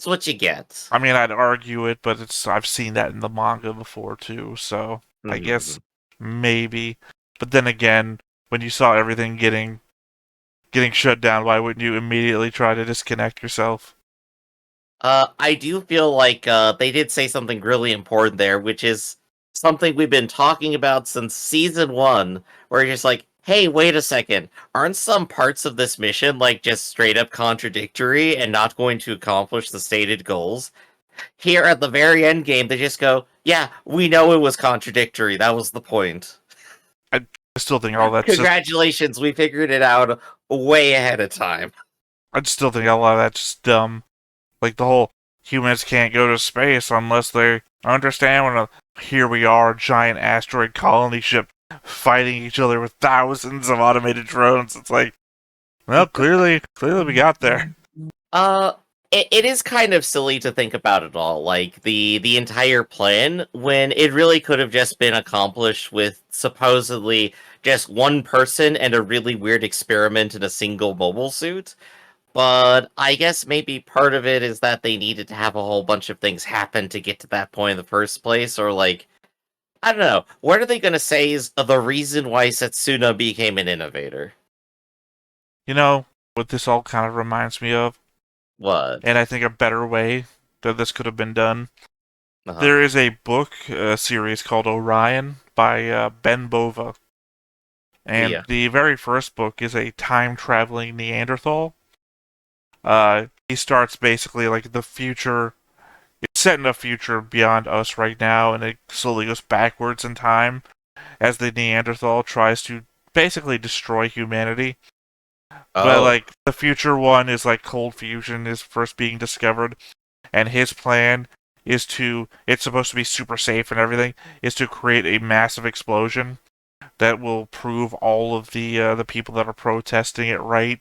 S1: what you get.
S2: I mean, I'd argue it, but I've seen that in the manga before too, so I guess maybe. But then again, when you saw everything getting shut down, why wouldn't you immediately try to disconnect yourself?
S1: I do feel like they did say something really important there, which is something we've been talking about since season 1, where you're just like, hey, wait a second, aren't some parts of this mission like just straight up contradictory and not going to accomplish the stated goals? Here at the very end game, they just go, yeah, we know it was contradictory. That was the point.
S2: I still think all that's
S1: Congratulations, we figured it out way ahead of time.
S2: I still think a lot of that's just dumb. Like the whole humans can't go to space unless they understand when here we are, a giant asteroid colony ship fighting each other with thousands of automated drones. It's like, well, clearly we got there.
S1: It is kind of silly to think about it all, like the entire plan, when it really could have just been accomplished with supposedly just one person and a really weird experiment in a single mobile suit. But I guess maybe part of it is that they needed to have a whole bunch of things happen to get to that point in the first place, or like, I don't know, what are they going to say is the reason why Setsuna became an innovator?
S2: You know what this all kind of reminds me of?
S1: What?
S2: And I think a better way that this could have been done.
S1: Uh-huh.
S2: There is a book series called Orion by Ben Bova. And
S1: Yeah.
S2: the very first book is a time-traveling Neanderthal. He starts basically like the future. It's set in a future beyond us right now, and it slowly goes backwards in time as the Neanderthal tries to basically destroy humanity. But
S1: Oh.
S2: like the future one is like cold fusion is first being discovered, and his plan is it's supposed to be super safe and everything, is to create a massive explosion that will prove all of the people that are protesting it right,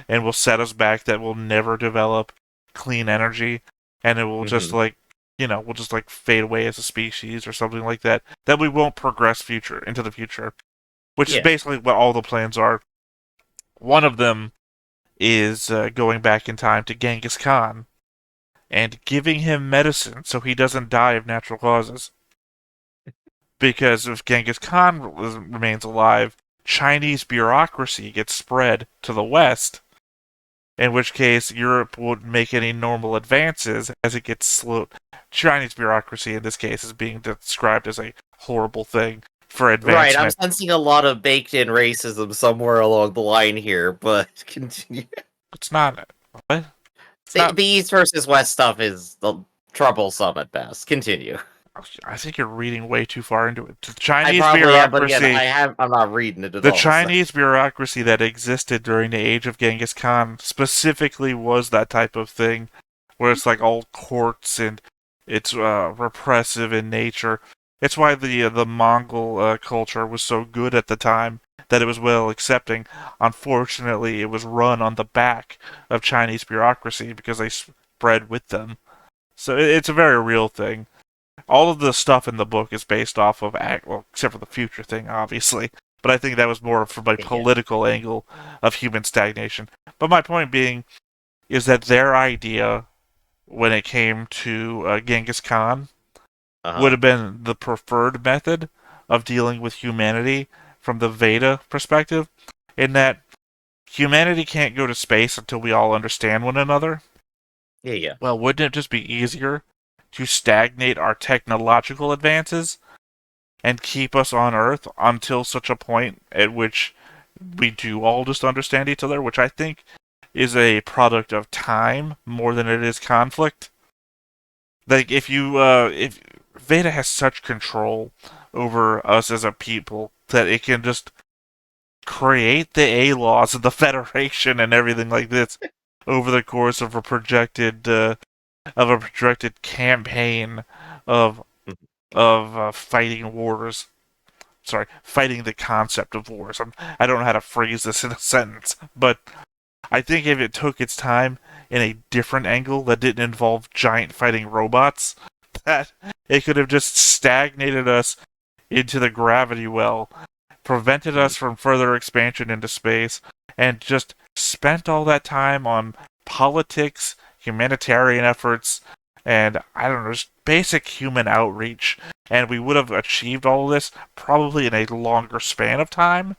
S2: and will set us back, that will never develop clean energy, and it will just like, we'll just like fade away as a species or something like that. That we won't progress into the future, which is basically what all the plans are. One of them is going back in time to Genghis Khan and giving him medicine so he doesn't die of natural causes. Because if Genghis Khan remains alive, Chinese bureaucracy gets spread to the West, in which case Europe won't make any normal advances as it gets slowed. Chinese bureaucracy in this case is being described as a horrible thing for advancement.
S1: Right, I'm sensing a lot of baked-in racism somewhere along the line here, but continue.
S2: It's not. What?
S1: The East versus West stuff is troublesome at best. Continue.
S2: I think you're reading way too far into it. The Chinese
S1: I probably am, but
S2: bureaucracy.
S1: again, I'm not reading it at
S2: The
S1: all.
S2: Chinese bureaucracy that existed during the age of Genghis Khan specifically was that type of thing, where it's like all courts and it's repressive in nature. It's why the Mongol culture was so good at the time, that it was well accepting. Unfortunately, it was run on the back of Chinese bureaucracy because they spread with them. So it's a very real thing. All of the stuff in the book is based off of well, except for the future thing, obviously. But I think that was more from a political angle of human stagnation. But my point being is that their idea, when it came to Genghis Khan, would have been the preferred method of dealing with humanity from the Veda perspective, in that humanity can't go to space until we all understand one another.
S1: Yeah.
S2: Well, wouldn't it just be easier to stagnate our technological advances and keep us on Earth until such a point at which we do all just understand each other, which I think is a product of time more than it is conflict. Like if Veda has such control over us as a people that it can just create the A laws of the Federation and everything like this over the course of a projected campaign of fighting wars. Sorry, fighting the concept of wars. I don't know how to phrase this in a sentence, but I think if it took its time in a different angle that didn't involve giant fighting robots, that it could have just stagnated us into the gravity well, prevented us from further expansion into space, and just spent all that time on politics, humanitarian efforts, and I don't know, just basic human outreach. And we would have achieved all of this probably in a longer span of time,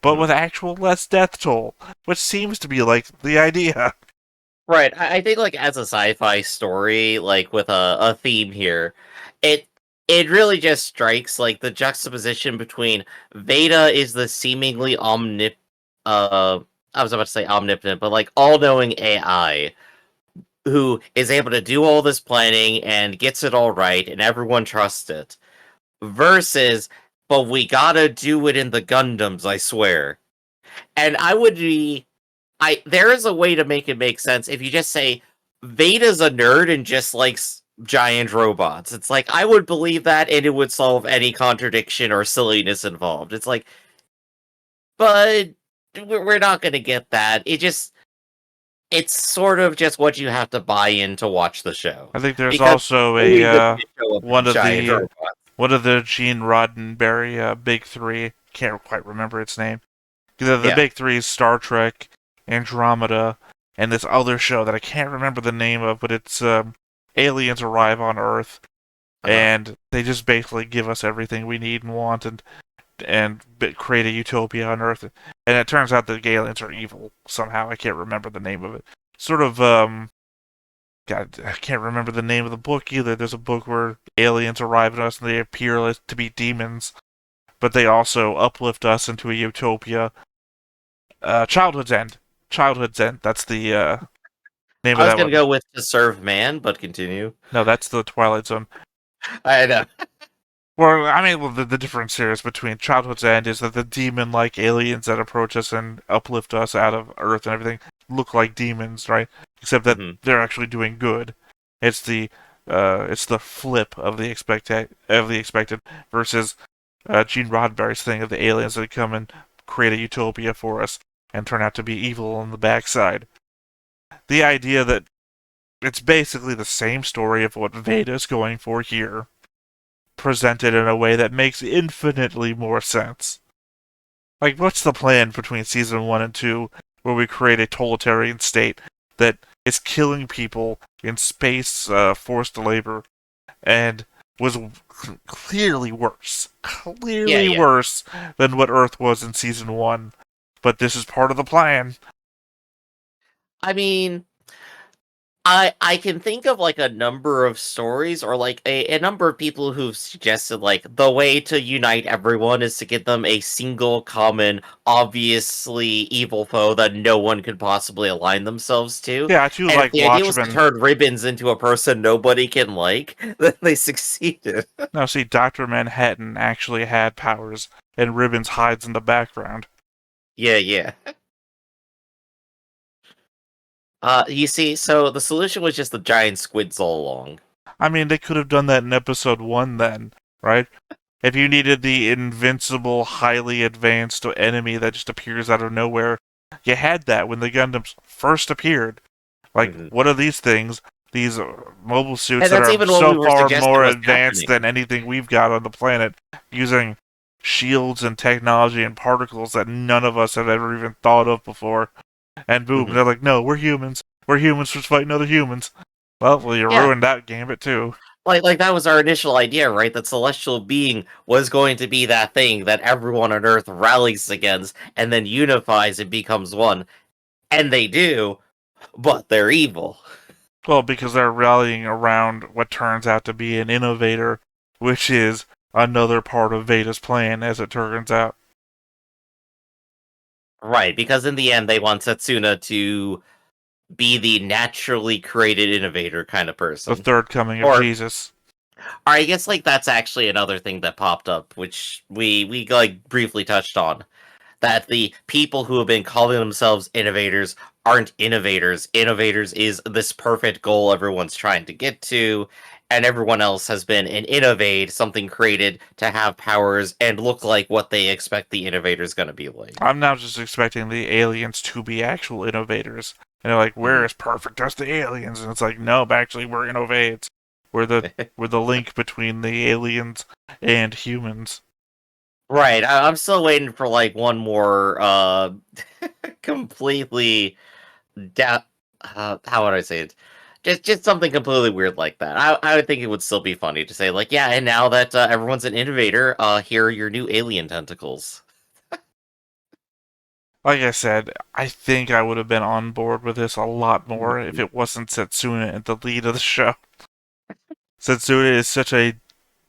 S2: but with actual less death toll, which seems to be like the idea.
S1: Right. I think like as a sci-fi story, like with a theme here, it it really just strikes like the juxtaposition between Veda is the seemingly uh I was about to say omnipotent, but like all-knowing AI who is able to do all this planning and gets it all right and everyone trusts it. Versus, but we gotta do it in the Gundams, I swear. And I would be there is a way to make it make sense if you just say Veda's a nerd and just likes giant robots. It's like I would believe that and it would solve any contradiction or silliness involved. It's like, but we're not going to get that. It's sort of just what you have to buy in to watch the show.
S2: I think there's
S1: Because
S2: also
S1: only the
S2: a
S1: show about
S2: one of
S1: giant
S2: the
S1: robots.
S2: one of the Gene Roddenberry big three. Can't quite remember its name. The
S1: Yeah.
S2: big three is Star Trek, Andromeda, and this other show that I can't remember the name of, but it's aliens arrive on Earth, and they just basically give us everything we need and want, and create a utopia on Earth. And it turns out the aliens are evil somehow. I can't remember the name of it. Sort of God, I can't remember the name of the book either. There's a book where aliens arrive at us and they appear to be demons, but they also uplift us into a utopia. Childhood's End. Childhood's End. That's the name
S1: I
S2: of
S1: was
S2: that
S1: going to
S2: one.
S1: go with To Serve Man, but continue.
S2: No, that's the Twilight Zone.
S1: I know.
S2: Well, I mean, the difference here is between Childhood's End is that the demon-like aliens that approach us and uplift us out of Earth and everything look like demons, right? Except that they're actually doing good. It's the flip of the expected versus Gene Roddenberry's thing of the aliens that come and create a utopia for us and turn out to be evil on the backside. The idea that it's basically the same story of what Veda's going for here, presented in a way that makes infinitely more sense. Like, what's the plan between season 1 and 2 where we create a totalitarian state that is killing people in space forced labor and was clearly worse worse than what Earth was in season 1, but this is part of the plan.
S1: I mean, I can think of like a number of stories or like a number of people who've suggested like the way to unite everyone is to get them a single common obviously evil foe that no one could possibly align themselves to.
S2: Yeah, I too
S1: And if
S2: like
S1: the idea was to
S2: Watchmen.
S1: turn Ribbons into a person nobody can like, then they succeeded.
S2: No, see, Dr. Manhattan actually had powers, and Ribbons hides in the background.
S1: Yeah. You see, so the solution was just the giant squids all along.
S2: I mean, they could have done that in episode 1 then, right? If you needed the invincible, highly advanced enemy that just appears out of nowhere, you had that when the Gundams first appeared. Like, what are these things? These mobile suits that are so far more advanced than anything we've got on the planet, using shields and technology and particles that none of us have ever even thought of before. And boom, they're like, no, we're humans. We're humans just fighting other humans. Well, you ruined that gambit too.
S1: Like that was our initial idea, right? That celestial being was going to be that thing that everyone on Earth rallies against and then unifies and becomes one. And they do, but they're evil.
S2: Well, because they're rallying around what turns out to be an innovator, which is another part of Veda's plan, as it turns out.
S1: Right, because in the end they want Setsuna to be the naturally created innovator kind of
S2: The
S1: person.
S2: third coming of
S1: Or-
S2: Jesus.
S1: Or I guess like that's actually another thing that popped up, which we like briefly touched on. That the people who have been calling themselves innovators aren't innovators. Innovators is this perfect goal everyone's trying to get to, and everyone else has been an innovate, something created to have powers and look like what they expect the innovator's going to be like.
S2: I'm now just expecting the aliens to be actual innovators. And they're like, we're as perfect as the aliens. And it's like, nope, actually, we're innovates. We're the link between the aliens and humans.
S1: Right, I'm still waiting for like one more completely how would I say it? Just something completely weird like that. I would think it would still be funny to say like, yeah, and now that everyone's an innovator, here are your new alien tentacles.
S2: Like I said, I think I would have been on board with this a lot more if it wasn't Setsuna at the lead of the show. Setsuna is such a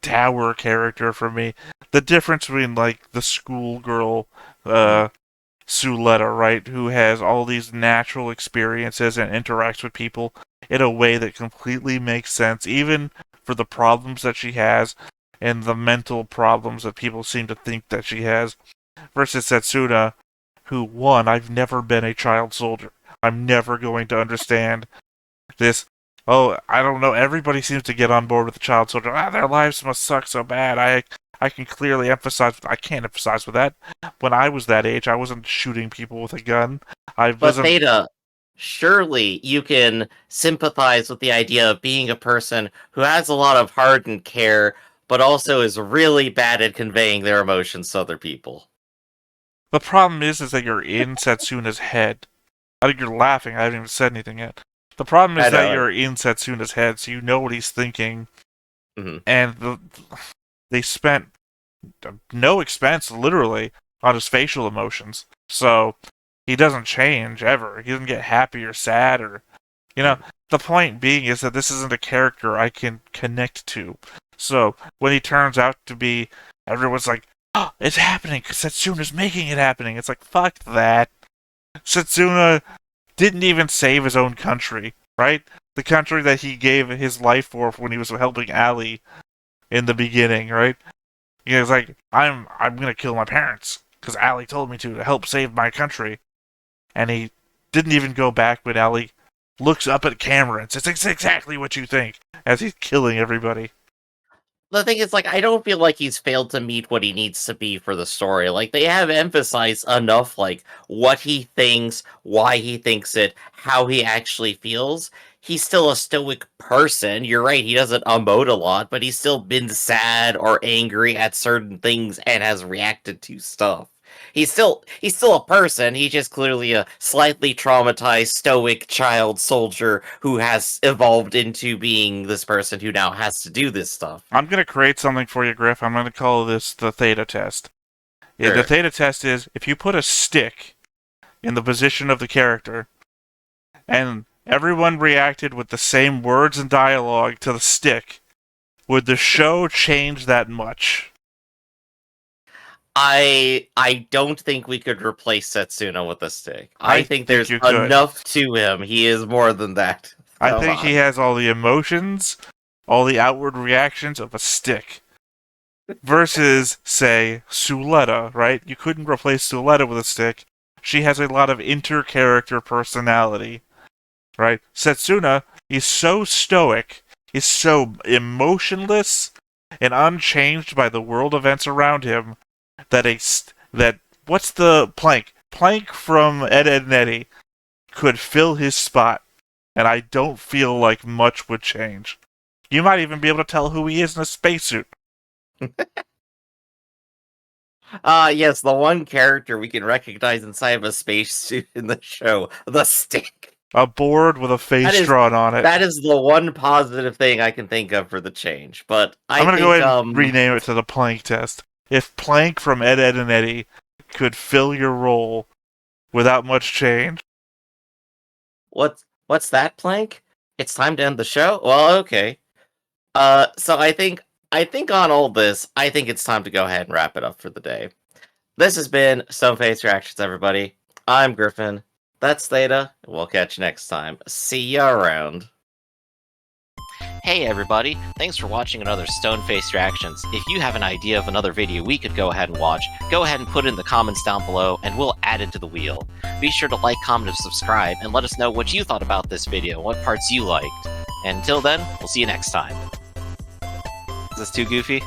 S2: dour character for me. The difference between like the schoolgirl Suletta, right, who has all these natural experiences and interacts with people in a way that completely makes sense, even for the problems that she has and the mental problems that people seem to think that she has, versus Setsuna, who, one, I've never been a child soldier. I'm never going to understand this. Oh, I don't know. Everybody seems to get on board with the child soldier. Their lives must suck so bad. I can clearly emphasize. I can't emphasize with that. When I was that age, I wasn't shooting people with a gun. I
S1: But
S2: wasn't.
S1: Theta, surely you can sympathize with the idea of being a person who has a lot of heart and care, but also is really bad at conveying their emotions to other people.
S2: The problem is that you're in Setsuna's head. I think you're laughing. I haven't even said anything yet. The problem is
S1: I
S2: that
S1: know.
S2: you're in Setsuna's head, so you know what he's thinking.
S1: Mhm.
S2: And they spent no expense, literally, on his facial emotions. So he doesn't change ever. He doesn't get happy or sad or, the point being is that this isn't a character I can connect to. So when he turns out to be, everyone's like, oh, it's happening because Setsuna's making it happening. It's like, fuck that. Setsuna didn't even save his own country, right? The country that he gave his life for when he was helping Ali in the beginning, right? He was like, I'm gonna kill my parents because Ali told me to help save my country, and he didn't even go back when Ali looks up at the camera and says, "It's exactly what you think," as he's killing everybody.
S1: The thing is, like, I don't feel like he's failed to meet what he needs to be for the story. Like, they have emphasized enough, like, what he thinks, why he thinks it, how he actually feels. He's still a stoic person. You're right, he doesn't emote a lot, but he's still been sad or angry at certain things and has reacted to stuff. He's still a person. He's just clearly a slightly traumatized, stoic child soldier who has evolved into being this person who now has to do this stuff.
S2: I'm gonna create something for you, Griff. I'm gonna call this the Theta test. Yeah, the
S1: Sure.
S2: Theta test is if you put a stick in the position of the character, and everyone reacted with the same words and dialogue to the stick, would the show change that much?
S1: I don't think we could replace Setsuna with a stick. I think
S2: think
S1: there's
S2: you could.
S1: enough to him. He is more than that.
S2: I
S1: Come
S2: think
S1: on.
S2: he has all the emotions, all the outward reactions of a stick. Versus, say, Suletta, right? You couldn't replace Suletta with a stick. She has a lot of inter-character personality, right? Setsuna is so stoic, is so emotionless and unchanged by the world events around him that what's the Plank? Plank from Ed, Ed and Eddie could fill his spot, and I don't feel like much would change. You might even be able to tell who he is in a spacesuit.
S1: Yes, the one character we can recognize inside of a spacesuit in the show, the stick.
S2: A board with a face drawn on it.
S1: That is the one positive thing I can think of for the change. But
S2: I'm gonna
S1: think,
S2: go ahead and rename it to the Plank test. If Plank from Ed, Ed and Eddie could fill your role without much change.
S1: What's that, Plank? It's time to end the show? Well, okay. So I think on all this, I think it's time to go ahead and wrap it up for the day. This has been Stoneface Reactions, everybody. I'm Griffin. that's Theta. We'll catch you next time. See ya around. Hey everybody, thanks for watching another Stone-Faced Reactions. If you have an idea of another video we could go ahead and watch, go ahead and put it in the comments down below and we'll add it to the wheel. Be sure to like, comment, and subscribe, and let us know what you thought about this video, what parts you liked. And until then, we'll see you next time. Is this too goofy?